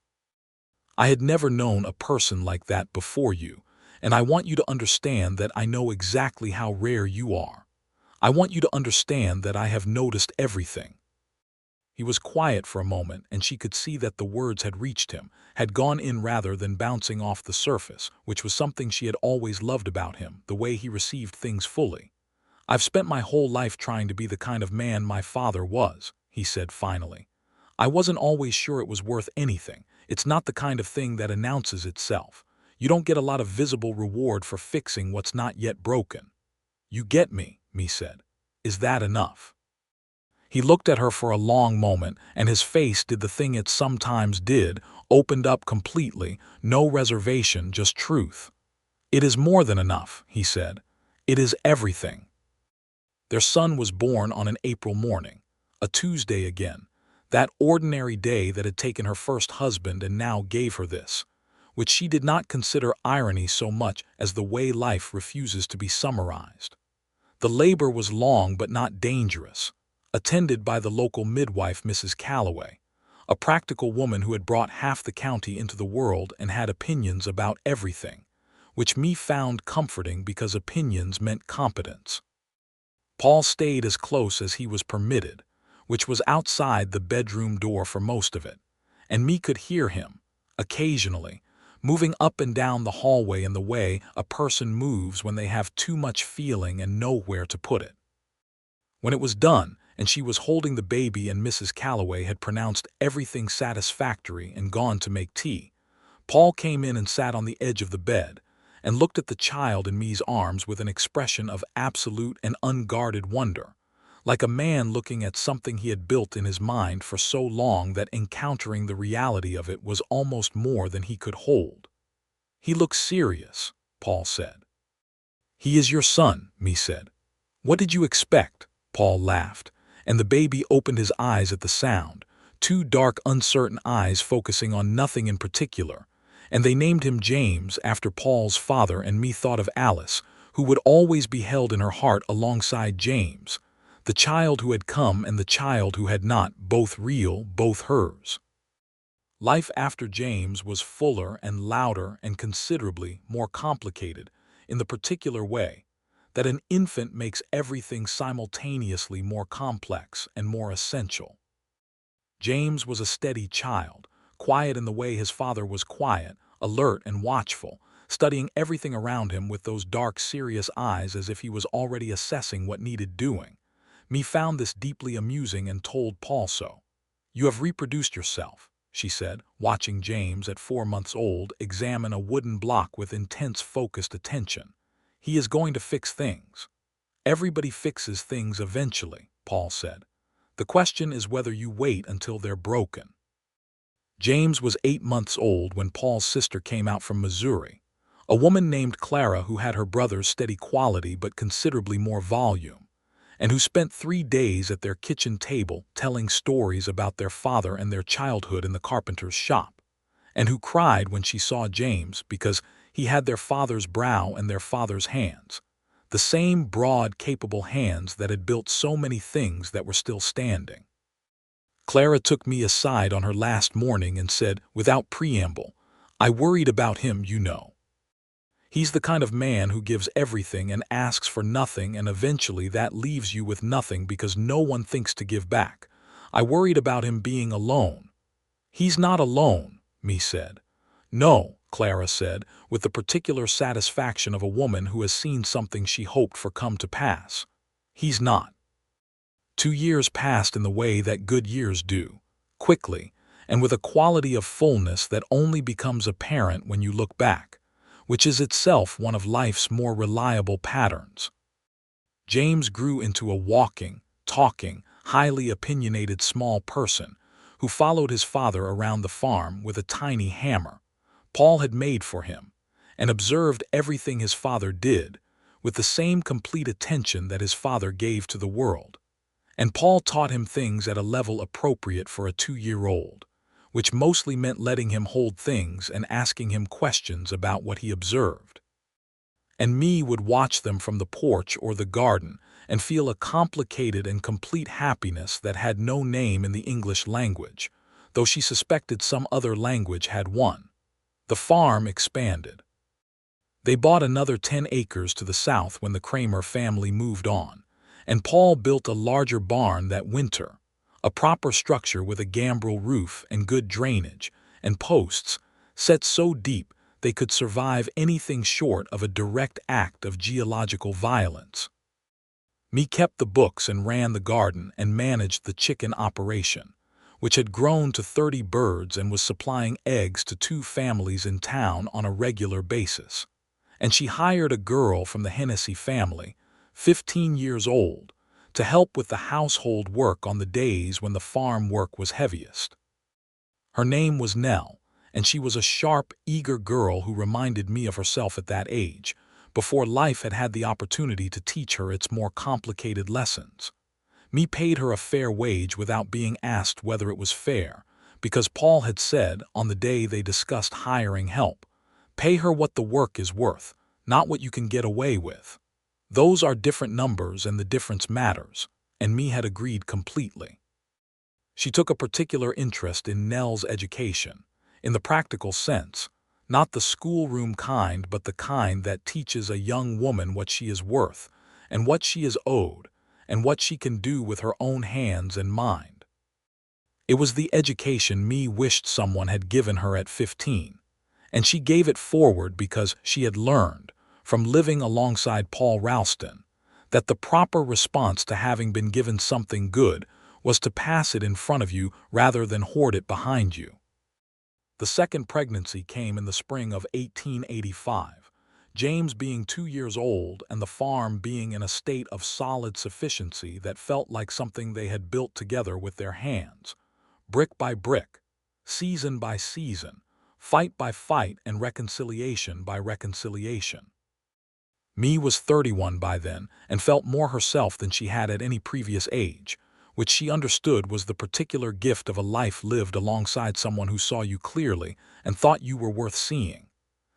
I had never known a person like that before you, and I want you to understand that I know exactly how rare you are. I want you to understand that I have noticed everything." He was quiet for a moment, and she could see that the words had reached him, had gone in rather than bouncing off the surface, which was something she had always loved about him, the way he received things fully. "I've spent my whole life trying to be the kind of man my father was," he said finally. "I wasn't always sure it was worth anything. It's not the kind of thing that announces itself. You don't get a lot of visible reward for fixing what's not yet broken." "You get me," Mee said. "Is that enough?" He looked at her for a long moment, and his face did the thing it sometimes did, opened up completely, no reservation, just truth. "It is more than enough," he said. "It is everything." Their son was born on an April morning, a Tuesday again, that ordinary day that had taken her first husband and now gave her this, which she did not consider irony so much as the way life refuses to be summarized. The labor was long but not dangerous, attended by the local midwife, Mrs. Calloway, a practical woman who had brought half the county into the world and had opinions about everything, which Mee found comforting because opinions meant competence. Paul stayed as close as he was permitted, which was outside the bedroom door for most of it, and Mee could hear him, occasionally, moving up and down the hallway in the way a person moves when they have too much feeling and nowhere to put it. When it was done, and she was holding the baby and Mrs. Calloway had pronounced everything satisfactory and gone to make tea, Paul came in and sat on the edge of the bed, and looked at the child in Mee's arms with an expression of absolute and unguarded wonder, like a man looking at something he had built in his mind for so long that encountering the reality of it was almost more than he could hold. "He looks serious," Paul said. "He is your son," Mee said. "What did you expect?" Paul laughed, and the baby opened his eyes at the sound, two dark, uncertain eyes focusing on nothing in particular, and they named him James after Paul's father, and Mee thought of Alice, who would always be held in her heart alongside James, the child who had come and the child who had not, both real, both hers. Life after James was fuller and louder and considerably more complicated, in the particular way that an infant makes everything simultaneously more complex and more essential. James was a steady child, quiet in the way his father was quiet, alert and watchful, studying everything around him with those dark, serious eyes as if he was already assessing what needed doing. Mee found this deeply amusing and told Paul so. "You have reproduced yourself," she said, watching James, at 4 months old, examine a wooden block with intense, focused attention. "He is going to fix things." "Everybody fixes things eventually," Paul said. "The question is whether you wait until they're broken." James was 8 months old when Paul's sister came out from Missouri, a woman named Clara who had her brother's steady quality but considerably more volume, and who spent 3 days at their kitchen table telling stories about their father and their childhood in the carpenter's shop, and who cried when she saw James because he had their father's brow and their father's hands, the same broad, capable hands that had built so many things that were still standing. Clara took me aside on her last morning and said, without preamble, "I worried about him, you know. He's the kind of man who gives everything and asks for nothing, and eventually that leaves you with nothing because no one thinks to give back. I worried about him being alone. He's not alone, Me said. No, Clara said, with the particular satisfaction of a woman who has seen something she hoped for come to pass. He's not. 2 years passed in the way that good years do, quickly, and with a quality of fullness that only becomes apparent when you look back, which is itself one of life's more reliable patterns. James grew into a walking, talking, highly opinionated small person who followed his father around the farm with a tiny hammer Paul had made for him, and observed everything his father did with the same complete attention that his father gave to the world. And Paul taught him things at a level appropriate for a 2-year-old, which mostly meant letting him hold things and asking him questions about what he observed. And me would watch them from the porch or the garden and feel a complicated and complete happiness that had no name in the English language, though she suspected some other language had one. The farm expanded. They bought another 10 acres to the south when the Kramer family moved on, and Paul built a larger barn that winter, a proper structure with a gambrel roof and good drainage, and posts, set so deep they could survive anything short of a direct act of geological violence. Me kept the books and ran the garden and managed the chicken operation, which had grown to 30 birds and was supplying eggs to 2 families in town on a regular basis. And she hired a girl from the Hennessy family, 15 years old, to help with the household work on the days when the farm work was heaviest. Her name was Nell, and she was a sharp, eager girl who reminded me of herself at that age, before life had had the opportunity to teach her its more complicated lessons. Me paid her a fair wage without being asked whether it was fair, because Paul had said, on the day they discussed hiring help, "Pay her what the work is worth, not what you can get away with." Those are different numbers and the difference matters, and me had agreed completely. She took a particular interest in Nell's education, in the practical sense, not the schoolroom kind but the kind that teaches a young woman what she is worth, and what she is owed, and what she can do with her own hands and mind. It was the education me wished someone had given her at 15, and she gave it forward because she had learned, from living alongside Paul Ralston, that the proper response to having been given something good was to pass it in front of you rather than hoard it behind you. The second pregnancy came in the spring of 1885, James being 2 years old and the farm being in a state of solid sufficiency that felt like something they had built together with their hands, brick by brick, season by season, fight by fight, and reconciliation by reconciliation. Me was 31 by then and felt more herself than she had at any previous age, which she understood was the particular gift of a life lived alongside someone who saw you clearly and thought you were worth seeing.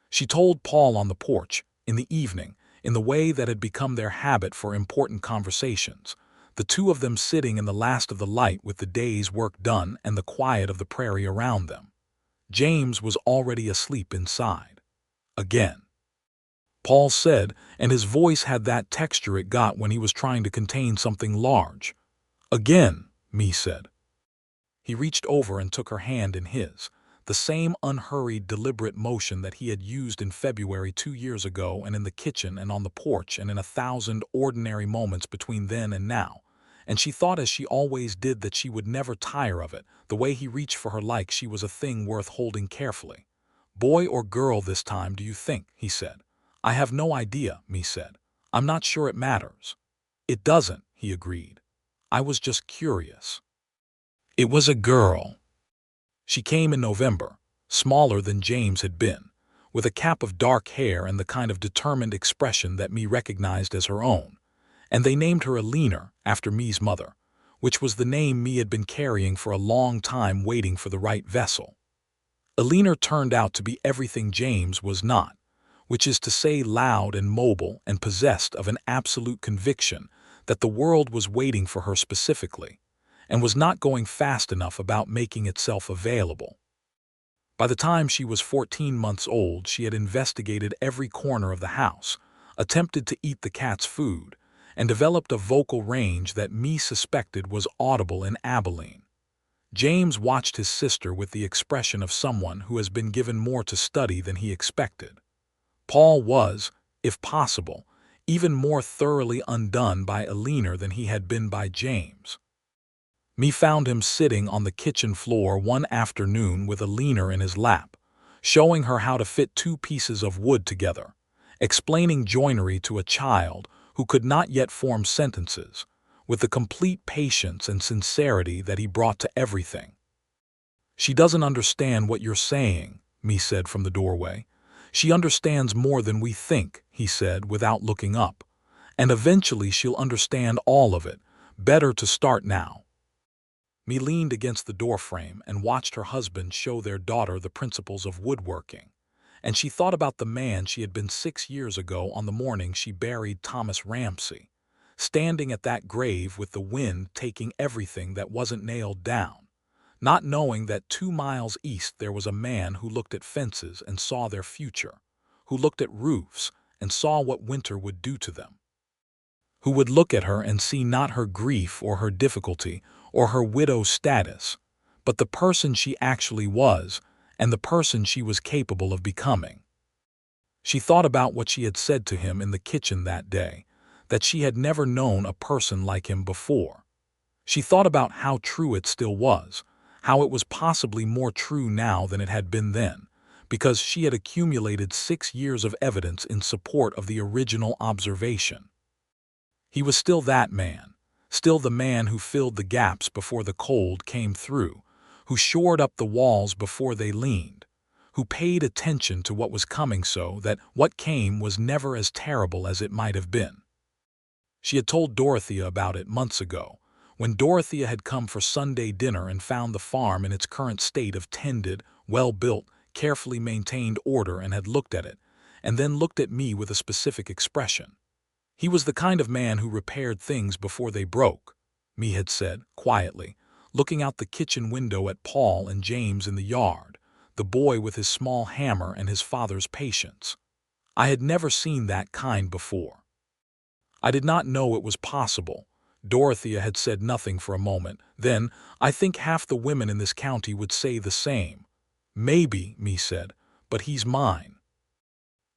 She told Paul on the porch, in the evening, in the way that had become their habit for important conversations, the two of them sitting in the last of the light with the day's work done and the quiet of the prairie around them. James was already asleep inside. Again, Paul said, and his voice had that texture it got when he was trying to contain something large. "Again," Me said. He reached over and took her hand in his, the same unhurried, deliberate motion that he had used in February 2 years ago and in the kitchen and on the porch and in 1,000 ordinary moments between then and now, and she thought as she always did that she would never tire of it, the way he reached for her like she was a thing worth holding carefully. "Boy or girl this time, do you think?" he said. "I have no idea," Me said. "I'm not sure it matters." "It doesn't," he agreed. "I was just curious." It was a girl. She came in November, smaller than James had been, with a cap of dark hair and the kind of determined expression that Me recognized as her own, and they named her Alina after Me's mother, which was the name Me had been carrying for a long time waiting for the right vessel. Alina turned out to be everything James was not, which is to say loud and mobile and possessed of an absolute conviction that the world was waiting for her specifically, and was not going fast enough about making itself available. By the time she was 14 months old, she had investigated every corner of the house, attempted to eat the cat's food, and developed a vocal range that Mae suspected was audible in Abilene. James watched his sister with the expression of someone who has been given more to study than he expected. Paul was, if possible, even more thoroughly undone by Eleanor than he had been by James. Mae found him sitting on the kitchen floor one afternoon with Eleanor in his lap, showing her how to fit two pieces of wood together, explaining joinery to a child who could not yet form sentences, with the complete patience and sincerity that he brought to everything. "She doesn't understand what you're saying," Mae said from the doorway. "She understands more than we think," he said without looking up. "And eventually she'll understand all of it. Better to start now." Mae leaned against the doorframe and watched her husband show their daughter the principles of woodworking, and she thought about the man she had been 6 years ago on the morning she buried Thomas Ramsey, standing at that grave with the wind taking everything that wasn't nailed down, not knowing that 2 miles east there was a man who looked at fences and saw their future, who looked at roofs and saw what winter would do to them, who would look at her and see not her grief or her difficulty or her widow status, but the person she actually was and the person she was capable of becoming. She thought about what she had said to him in the kitchen that day, that she had never known a person like him before. She thought about how true it still was, how it was possibly more true now than it had been then, because she had accumulated 6 years of evidence in support of the original observation. He was still that man, still the man who filled the gaps before the cold came through, who shored up the walls before they leaned, who paid attention to what was coming so that what came was never as terrible as it might have been. She had told Dorothea about it months ago, when Dorothea had come for Sunday dinner and found the farm in its current state of tended, well-built, carefully maintained order and had looked at it, and then looked at me with a specific expression. "He was the kind of man who repaired things before they broke," Mae had said, quietly, looking out the kitchen window at Paul and James in the yard, the boy with his small hammer and his father's patience. I had never seen that kind before. I did not know it was possible. Dorothea had said nothing for a moment. Then, "I think half the women in this county would say the same." "Maybe," Mae said, "but he's mine."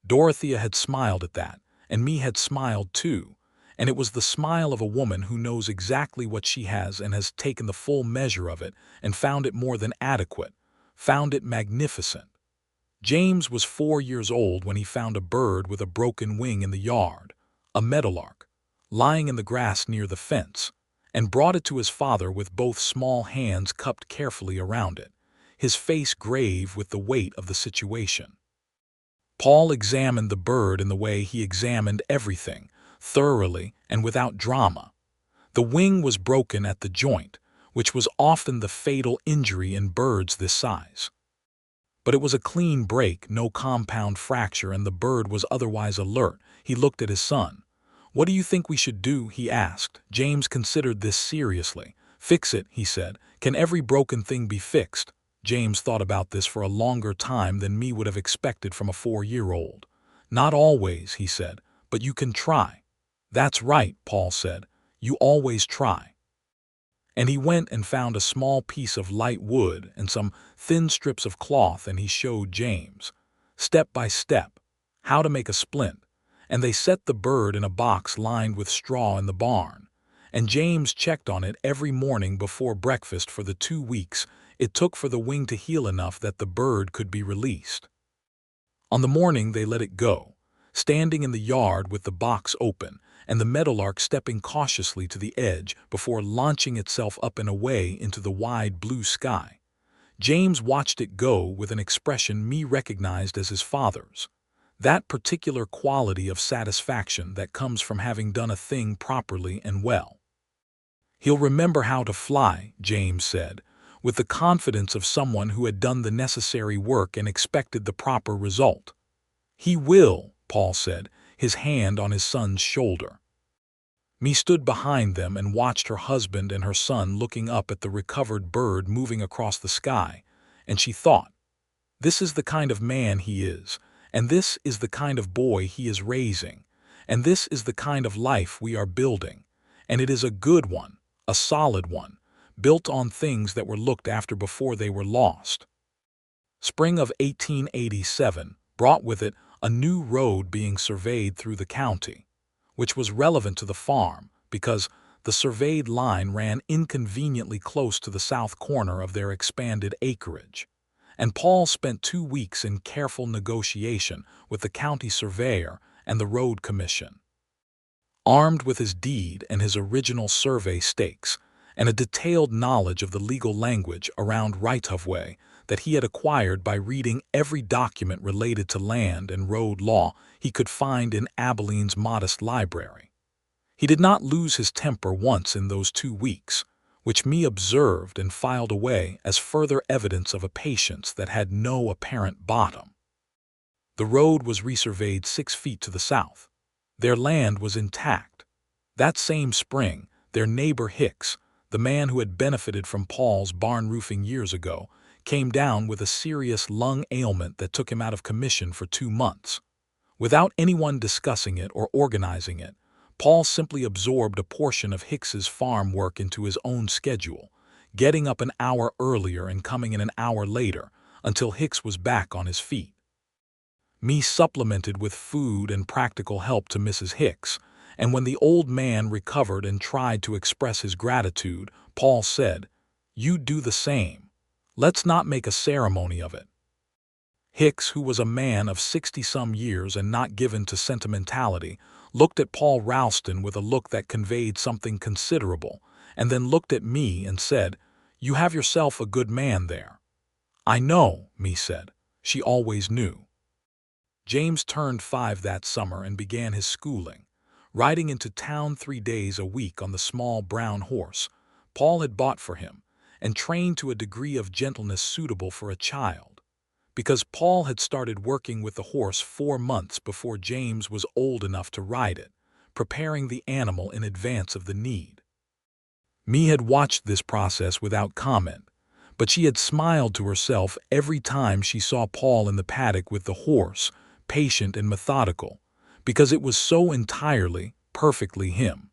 Dorothea had smiled at that, and Mae had smiled too, and it was the smile of a woman who knows exactly what she has and has taken the full measure of it and found it more than adequate, found it magnificent. James was 4 years old when he found a bird with a broken wing in the yard, a meadowlark, lying in the grass near the fence, and brought it to his father with both small hands cupped carefully around it, his face grave with the weight of the situation. Paul examined the bird in the way he examined everything, thoroughly and without drama. The wing was broken at the joint, which was often the fatal injury in birds this size. But it was a clean break, no compound fracture, and the bird was otherwise alert. He looked at his son. "What do you think we should do?" he asked. James considered this seriously. "Fix it," he said. "Can every broken thing be fixed?" James thought about this for a longer time than Mae would have expected from a 4-year-old. "Not always," he said, "but you can try." "That's right," Paul said. "You always try." And he went and found a small piece of light wood and some thin strips of cloth, and he showed James, step by step, how to make a splint, and they set the bird in a box lined with straw in the barn, and James checked on it every morning before breakfast for the 2 weeks it took for the wing to heal enough that the bird could be released. On the morning they let it go, standing in the yard with the box open, and the meadowlark stepping cautiously to the edge before launching itself up and away into the wide blue sky. James watched it go with an expression Mae recognized as his father's, that particular quality of satisfaction that comes from having done a thing properly and well. "He'll remember how to fly," James said, with the confidence of someone who had done the necessary work and expected the proper result. "He will," Paul said, his hand on his son's shoulder. Mae stood behind them and watched her husband and her son looking up at the recovered bird moving across the sky, and she thought, This is the kind of man he is, and this is the kind of boy he is raising, and this is the kind of life we are building, and it is a good one, a solid one, built on things that were looked after before they were lost. Spring of 1887 brought with it a new road being surveyed through the county, which was relevant to the farm because the surveyed line ran inconveniently close to the south corner of their expanded acreage. And Paul spent 2 weeks in careful negotiation with the county surveyor and the road commission. Armed with his deed and his original survey stakes, and a detailed knowledge of the legal language around right-of-way that he had acquired by reading every document related to land and road law he could find in Abilene's modest library. He did not lose his temper once in those 2 weeks, which me observed and filed away as further evidence of a patience that had no apparent bottom. The road was resurveyed 6 feet to the south. Their land was intact. That same spring, their neighbor Hicks, the man who had benefited from Paul's barn roofing years ago, came down with a serious lung ailment that took him out of commission for 2 months. Without anyone discussing it or organizing it, Paul simply absorbed a portion of Hicks's farm work into his own schedule, getting up an hour earlier and coming in an hour later until Hicks was back on his feet. Me supplemented with food and practical help to Mrs. Hicks, and when the old man recovered and tried to express his gratitude, Paul said, "You do the same. Let's not make a ceremony of it." Hicks, who was a man of 60-some years and not given to sentimentality, looked at Paul Ralston with a look that conveyed something considerable, and then looked at me and said, "You have yourself a good man there." "I know," me said. She always knew. James turned 5 that summer and began his schooling, riding into town 3 days a week on the small brown horse Paul had bought for him, and trained to a degree of gentleness suitable for a child, because Paul had started working with the horse 4 months before James was old enough to ride it, preparing the animal in advance of the need. Me had watched this process without comment, but she had smiled to herself every time she saw Paul in the paddock with the horse, patient and methodical, because it was so entirely, perfectly him.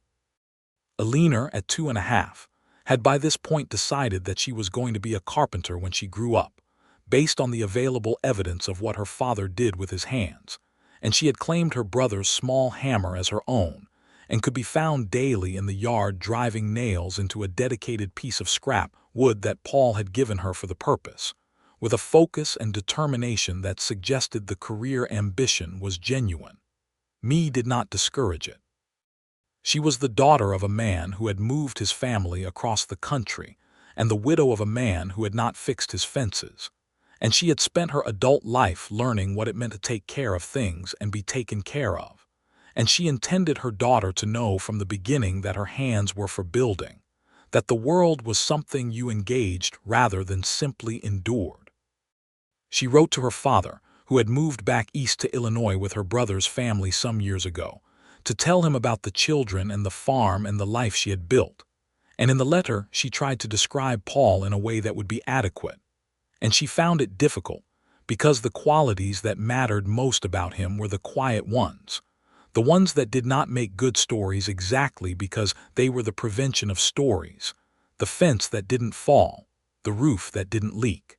Eleanor, at 2.5, had by this point decided that she was going to be a carpenter when she grew up, based on the available evidence of what her father did with his hands, and she had claimed her brother's small hammer as her own, and could be found daily in the yard driving nails into a dedicated piece of scrap wood that Paul had given her for the purpose, with a focus and determination that suggested the career ambition was genuine. Me did not discourage it. She was the daughter of a man who had moved his family across the country, and the widow of a man who had not fixed his fences, and she had spent her adult life learning what it meant to take care of things and be taken care of, and she intended her daughter to know from the beginning that her hands were for building, that the world was something you engaged rather than simply endured. She wrote to her father, who had moved back east to Illinois with her brother's family some years ago, to tell him about the children and the farm and the life she had built, and in the letter she tried to describe Paul in a way that would be adequate, and she found it difficult, because the qualities that mattered most about him were the quiet ones, the ones that did not make good stories exactly because they were the prevention of stories, the fence that didn't fall, the roof that didn't leak,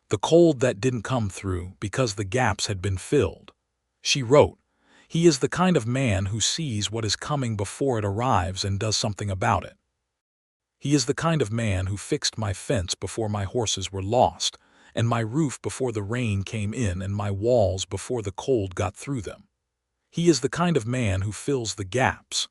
the cold that didn't come through because the gaps had been filled. She wrote, "He is the kind of man who sees what is coming before it arrives and does something about it. He is the kind of man who fixed my fence before my horses were lost, and my roof before the rain came in and my walls before the cold got through them. He is the kind of man who fills the gaps.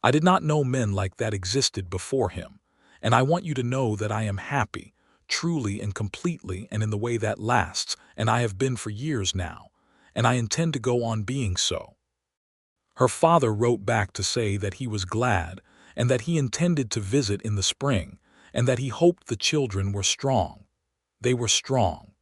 I did not know men like that existed before him, and I want you to know that I am happy, truly and completely and in the way that lasts, and I have been for years now, and I intend to go on being so." Her father wrote back to say that he was glad and that he intended to visit in the spring and that he hoped the children were strong. They were strong.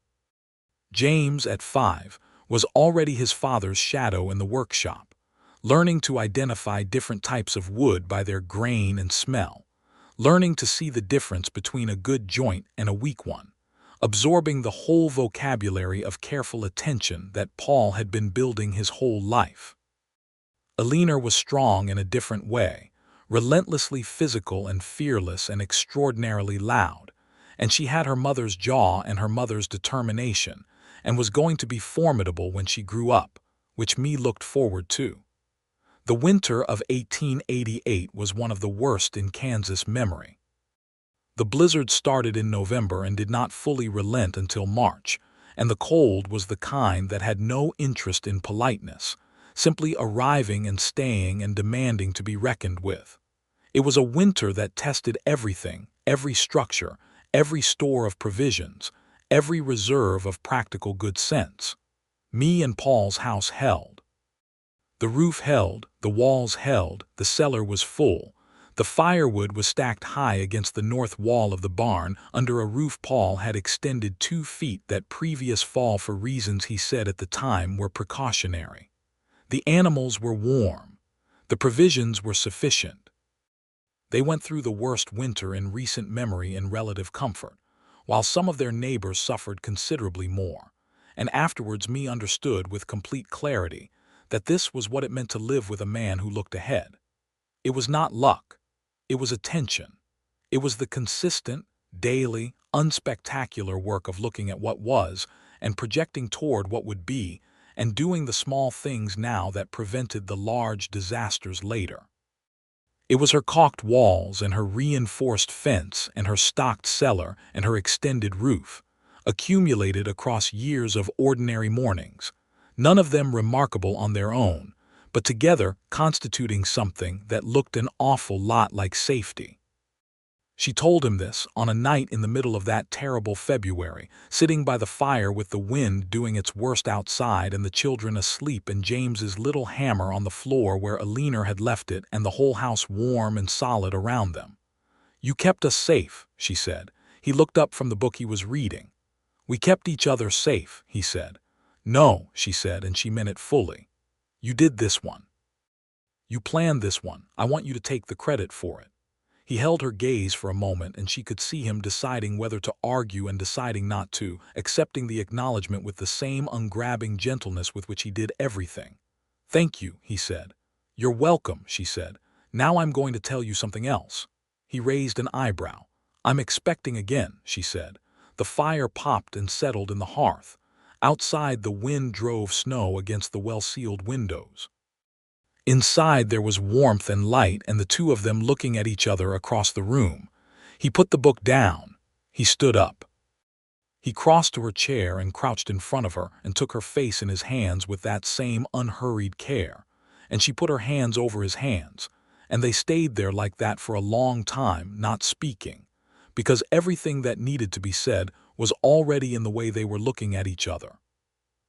James, at 5, was already his father's shadow in the workshop, learning to identify different types of wood by their grain and smell, learning to see the difference between a good joint and a weak one, absorbing the whole vocabulary of careful attention that Paul had been building his whole life. Alina was strong in a different way, relentlessly physical and fearless and extraordinarily loud, and she had her mother's jaw and her mother's determination, and was going to be formidable when she grew up, which me looked forward to. The winter of 1888 was one of the worst in Kansas memory. The blizzard started in November and did not fully relent until March, and the cold was the kind that had no interest in politeness, simply arriving and staying and demanding to be reckoned with. It was a winter that tested everything, every structure, every store of provisions, every reserve of practical good sense. Me and Paul's house held. The roof held, the walls held, the cellar was full. The firewood was stacked high against the north wall of the barn under a roof Paul had extended 2 feet that previous fall for reasons he said at the time were precautionary. The animals were warm. The provisions were sufficient. They went through the worst winter in recent memory in relative comfort, while some of their neighbors suffered considerably more, and afterwards me understood with complete clarity that this was what it meant to live with a man who looked ahead. It was not luck. It was attention. It was the consistent, daily, unspectacular work of looking at what was and projecting toward what would be and doing the small things now that prevented the large disasters later. It was her caulked walls and her reinforced fence and her stocked cellar and her extended roof, accumulated across years of ordinary mornings, none of them remarkable on their own, but together constituting something that looked an awful lot like safety. She told him this on a night in the middle of that terrible February, sitting by the fire with the wind doing its worst outside and the children asleep and James's little hammer on the floor where Alina had left it and the whole house warm and solid around them. "You kept us safe," she said. He looked up from the book he was reading. "We kept each other safe," he said. "No," she said, and she meant it fully. "You did this one. You planned this one. I want you to take the credit for it." He held her gaze for a moment, and she could see him deciding whether to argue and deciding not to, accepting the acknowledgement with the same ungrabbing gentleness with which he did everything. "Thank you," he said. "You're welcome," she said. "Now I'm going to tell you something else." He raised an eyebrow. "I'm expecting again," she said. The fire popped and settled in the hearth. Outside, the wind drove snow against the well-sealed windows. Inside there was warmth and light and the two of them looking at each other across the room. He put the book down. He stood up. He crossed to her chair and crouched in front of her and took her face in his hands with that same unhurried care. And she put her hands over his hands, and they stayed there like that for a long time, not speaking, because everything that needed to be said was already in the way they were looking at each other.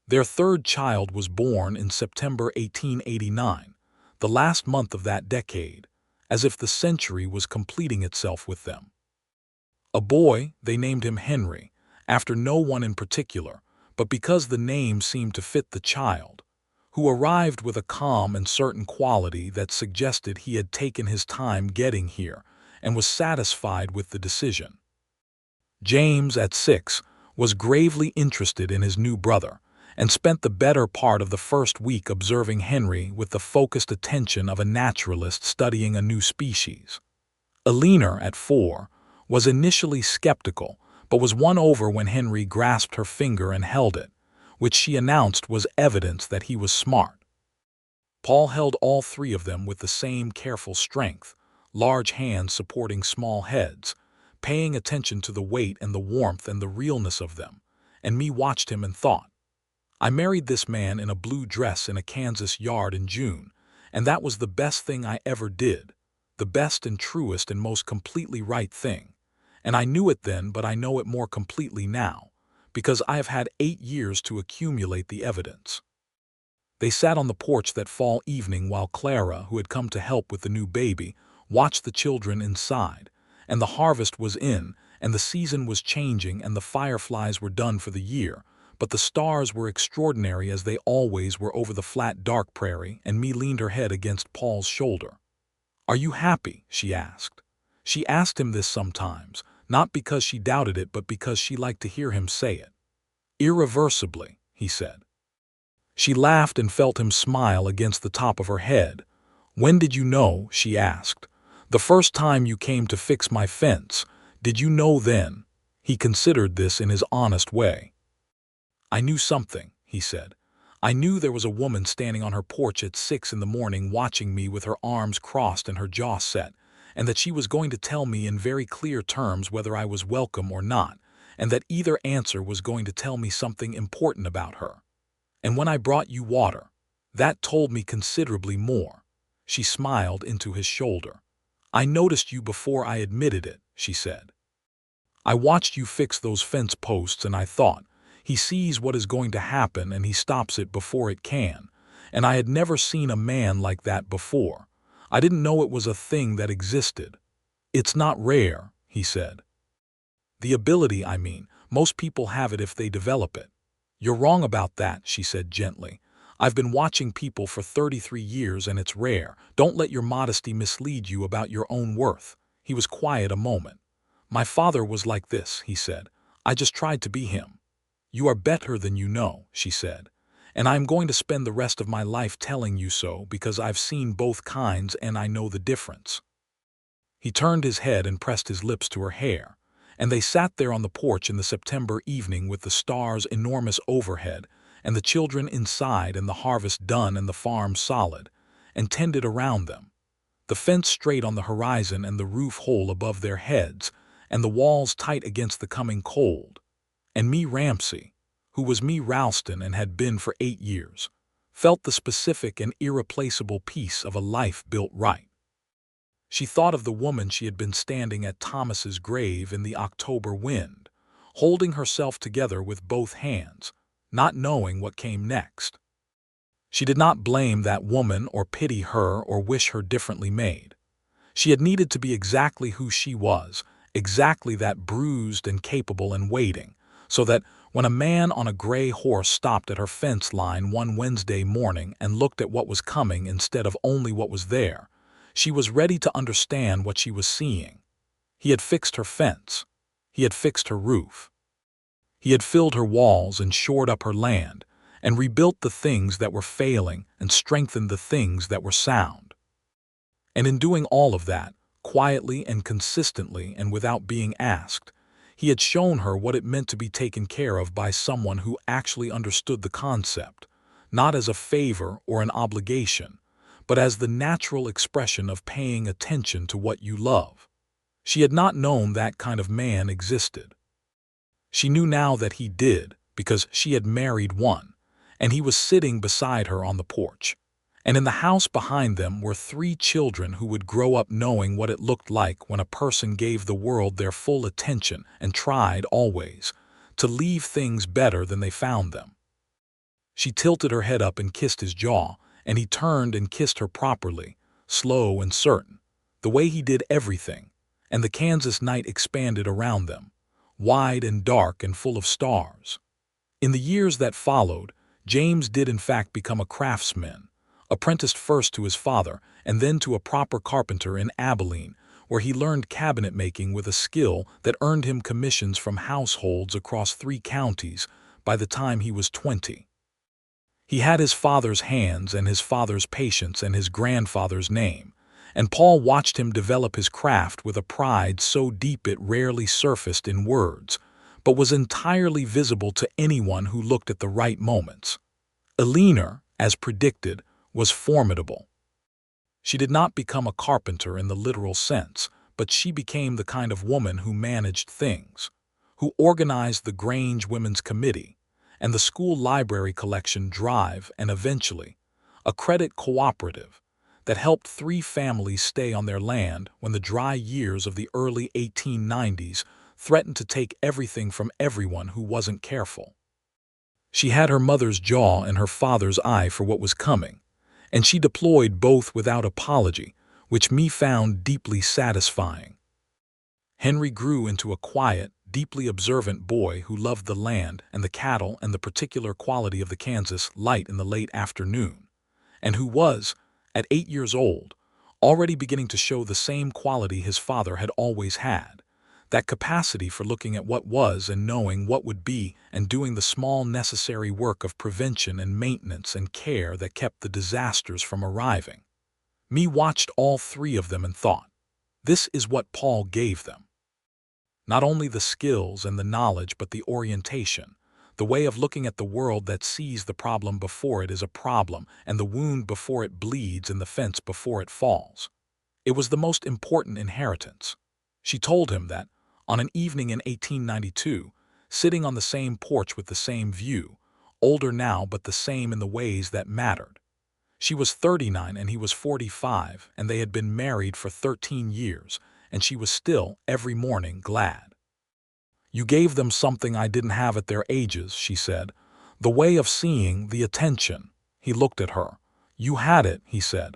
Their third child was born in September 1889, the last month of that decade, as if the century was completing itself with them. A boy, they named him Henry, after no one in particular, but because the name seemed to fit the child, who arrived with a calm and certain quality that suggested he had taken his time getting here and was satisfied with the decision. James, at 6, was gravely interested in his new brother, and spent the better part of the first week observing Henry with the focused attention of a naturalist studying a new species. Alina, at 4, was initially skeptical, but was won over when Henry grasped her finger and held it, which she announced was evidence that he was smart. Paul held all 3 of them with the same careful strength, large hands supporting small heads, paying attention to the weight and the warmth and the realness of them, and me watched him and thought, I married this man in a blue dress in a Kansas yard in June, and that was the best thing I ever did, the best and truest and most completely right thing. And I knew it then, but I know it more completely now, because I have had 8 years to accumulate the evidence. They sat on the porch that fall evening while Clara, who had come to help with the new baby, watched the children inside, and the harvest was in, and the season was changing, and the fireflies were done for the year, but the stars were extraordinary as they always were over the flat dark prairie, and me leaned her head against Paul's shoulder. "Are you happy?" she asked. She asked him this sometimes, not because she doubted it but because she liked to hear him say it. "Irreversibly," he said. She laughed and felt him smile against the top of her head. "When did you know?" she asked. "The first time you came to fix my fence. Did you know then?" He considered this in his honest way. "I knew something," he said. "I knew there was a woman standing on her porch at 6 in the morning watching me with her arms crossed and her jaw set, and that she was going to tell me in very clear terms whether I was welcome or not, and that either answer was going to tell me something important about her. And when I brought you water, that told me considerably more." She smiled into his shoulder. "I noticed you before I admitted it," she said. "I watched you fix those fence posts and I thought, he sees what is going to happen and he stops it before it can. And I had never seen a man like that before. I didn't know it was a thing that existed. It's not rare," he said. "The ability, I mean. Most people have it if they develop it." "You're wrong about that," she said gently. "I've been watching people for 33 years and it's rare. Don't let your modesty mislead you about your own worth." He was quiet a moment. "My father was like this," he said. "I just tried to be him." "You are better than you know," she said. "And I'm going to spend the rest of my life telling you so because I've seen both kinds and I know the difference." He turned his head and pressed his lips to her hair, and they sat there on the porch in the September evening with the stars enormous overhead and the children inside and the harvest done and the farm solid, and tended around them, the fence straight on the horizon and the roof whole above their heads, and the walls tight against the coming cold. And Mae Ramsey, who was Mae Ralston and had been for 8 years, felt the specific and irreplaceable peace of a life built right. She thought of the woman she had been standing at Thomas's grave in the October wind, holding herself together with both hands, not knowing what came next. She did not blame that woman or pity her or wish her differently made. She had needed to be exactly who she was, exactly that bruised and capable and waiting, so that when a man on a gray horse stopped at her fence line one Wednesday morning and looked at what was coming instead of only what was there, she was ready to understand what she was seeing. He had fixed her fence. He had fixed her roof. He had filled her walls and shored up her land, and rebuilt the things that were failing and strengthened the things that were sound. And in doing all of that, quietly and consistently and without being asked, he had shown her what it meant to be taken care of by someone who actually understood the concept, not as a favor or an obligation, but as the natural expression of paying attention to what you love. She had not known that kind of man existed. She knew now that he did, because she had married one, and he was sitting beside her on the porch. And in the house behind them were 3 children who would grow up knowing what it looked like when a person gave the world their full attention and tried, always, to leave things better than they found them. She tilted her head up and kissed his jaw, and he turned and kissed her properly, slow and certain, the way he did everything, and the Kansas night expanded around them, wide and dark and full of stars. In the years that followed, James did in fact become a craftsman, apprenticed first to his father and then to a proper carpenter in Abilene, where he learned cabinet making with a skill that earned him commissions from households across 3 counties by the time he was 20. He had his father's hands and his father's patience and his grandfather's name, and Paul watched him develop his craft with a pride so deep it rarely surfaced in words, but was entirely visible to anyone who looked at the right moments. Eleanor, as predicted, was formidable. She did not become a carpenter in the literal sense, but she became the kind of woman who managed things, who organized the Grange Women's Committee, and the school library collection drive, and eventually, a credit cooperative that helped 3 families stay on their land when the dry years of the early 1890s threatened to take everything from everyone who wasn't careful. She had her mother's jaw and her father's eye for what was coming, and she deployed both without apology, which me found deeply satisfying. Henry grew into a quiet, deeply observant boy who loved the land and the cattle and the particular quality of the Kansas light in the late afternoon, and who was, at 8 years old, already beginning to show the same quality his father had always had, That capacity for looking at what was and knowing what would be and doing the small necessary work of prevention and maintenance and care that kept the disasters from arriving. Me watched all three of them and thought, this is what Paul gave them. Not only the skills and the knowledge, but the orientation, the way of looking at the world that sees the problem before it is a problem, and the wound before it bleeds, and the fence before it falls. It was the most important inheritance. She told him that, on an evening in 1892, sitting on the same porch with the same view, older now but the same in the ways that mattered. She was 39 and he was 45, and they had been married for 13 years, and she was still, every morning, glad. You gave them something I didn't have at their ages, she said. The way of seeing, the attention. He looked at her. You had it, he said.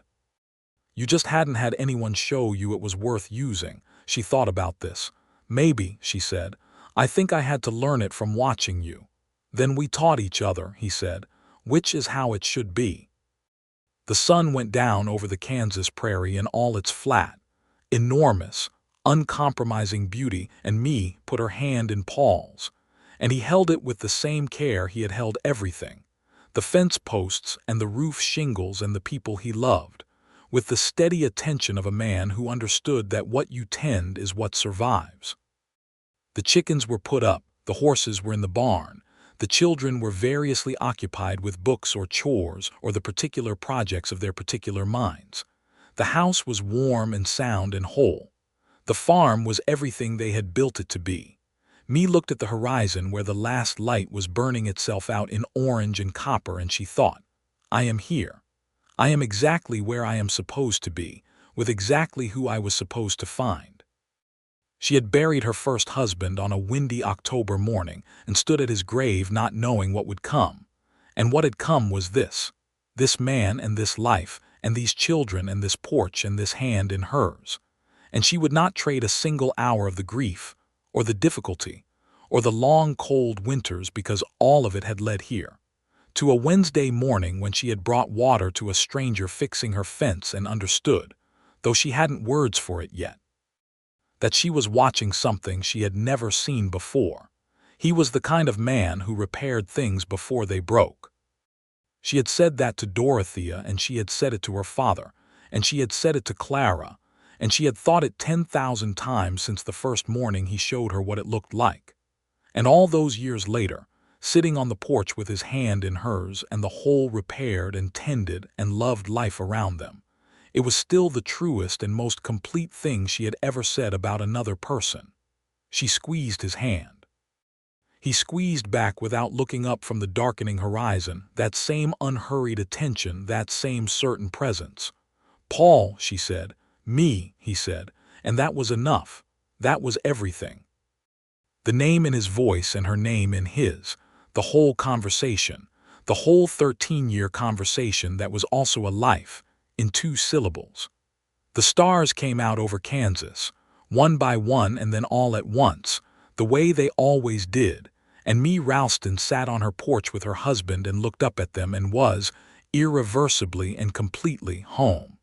You just hadn't had anyone show you it was worth using. She thought about this. Maybe, she said. I think I had to learn it from watching you. Then we taught each other, he said, which is how it should be. The sun went down over the Kansas prairie in all its flat, enormous, uncompromising beauty, and Me put her hand in Paul's, and he held it with the same care he had held everything, the fence posts and the roof shingles and the people he loved, with the steady attention of a man who understood that what you tend is what survives. The chickens were put up, the horses were in the barn, the children were variously occupied with books or chores or the particular projects of their particular minds. The house was warm and sound and whole. The farm was everything they had built it to be. Me looked at the horizon where the last light was burning itself out in orange and copper, and she thought, I am here. I am exactly where I am supposed to be, with exactly who I was supposed to find. She had buried her first husband on a windy October morning and stood at his grave not knowing what would come. And what had come was this man and this life and these children and this porch and this hand in hers. And she would not trade a single hour of the grief or the difficulty or the long cold winters, because all of it had led here. To a Wednesday morning when she had brought water to a stranger fixing her fence and understood, though she hadn't words for it yet, that she was watching something she had never seen before. He was the kind of man who repaired things before they broke. She had said that to Dorothea, and she had said it to her father, and she had said it to Clara, and she had thought it 10,000 times since the first morning he showed her what it looked like. And all those years later, sitting on the porch with his hand in hers and the whole repaired and tended and loved life around them, it was still the truest and most complete thing she had ever said about another person. She squeezed his hand. He squeezed back without looking up from the darkening horizon, that same unhurried attention, that same certain presence. Paul, she said. Me, he said, and that was enough. That was everything. The name in his voice and her name in his, the whole conversation, the whole 13-year conversation that was also a life, in 2 syllables. The stars came out over Kansas, one by one and then all at once, the way they always did, and Mae Ramsey sat on her porch with her husband and looked up at them and was, irreversibly and completely, home.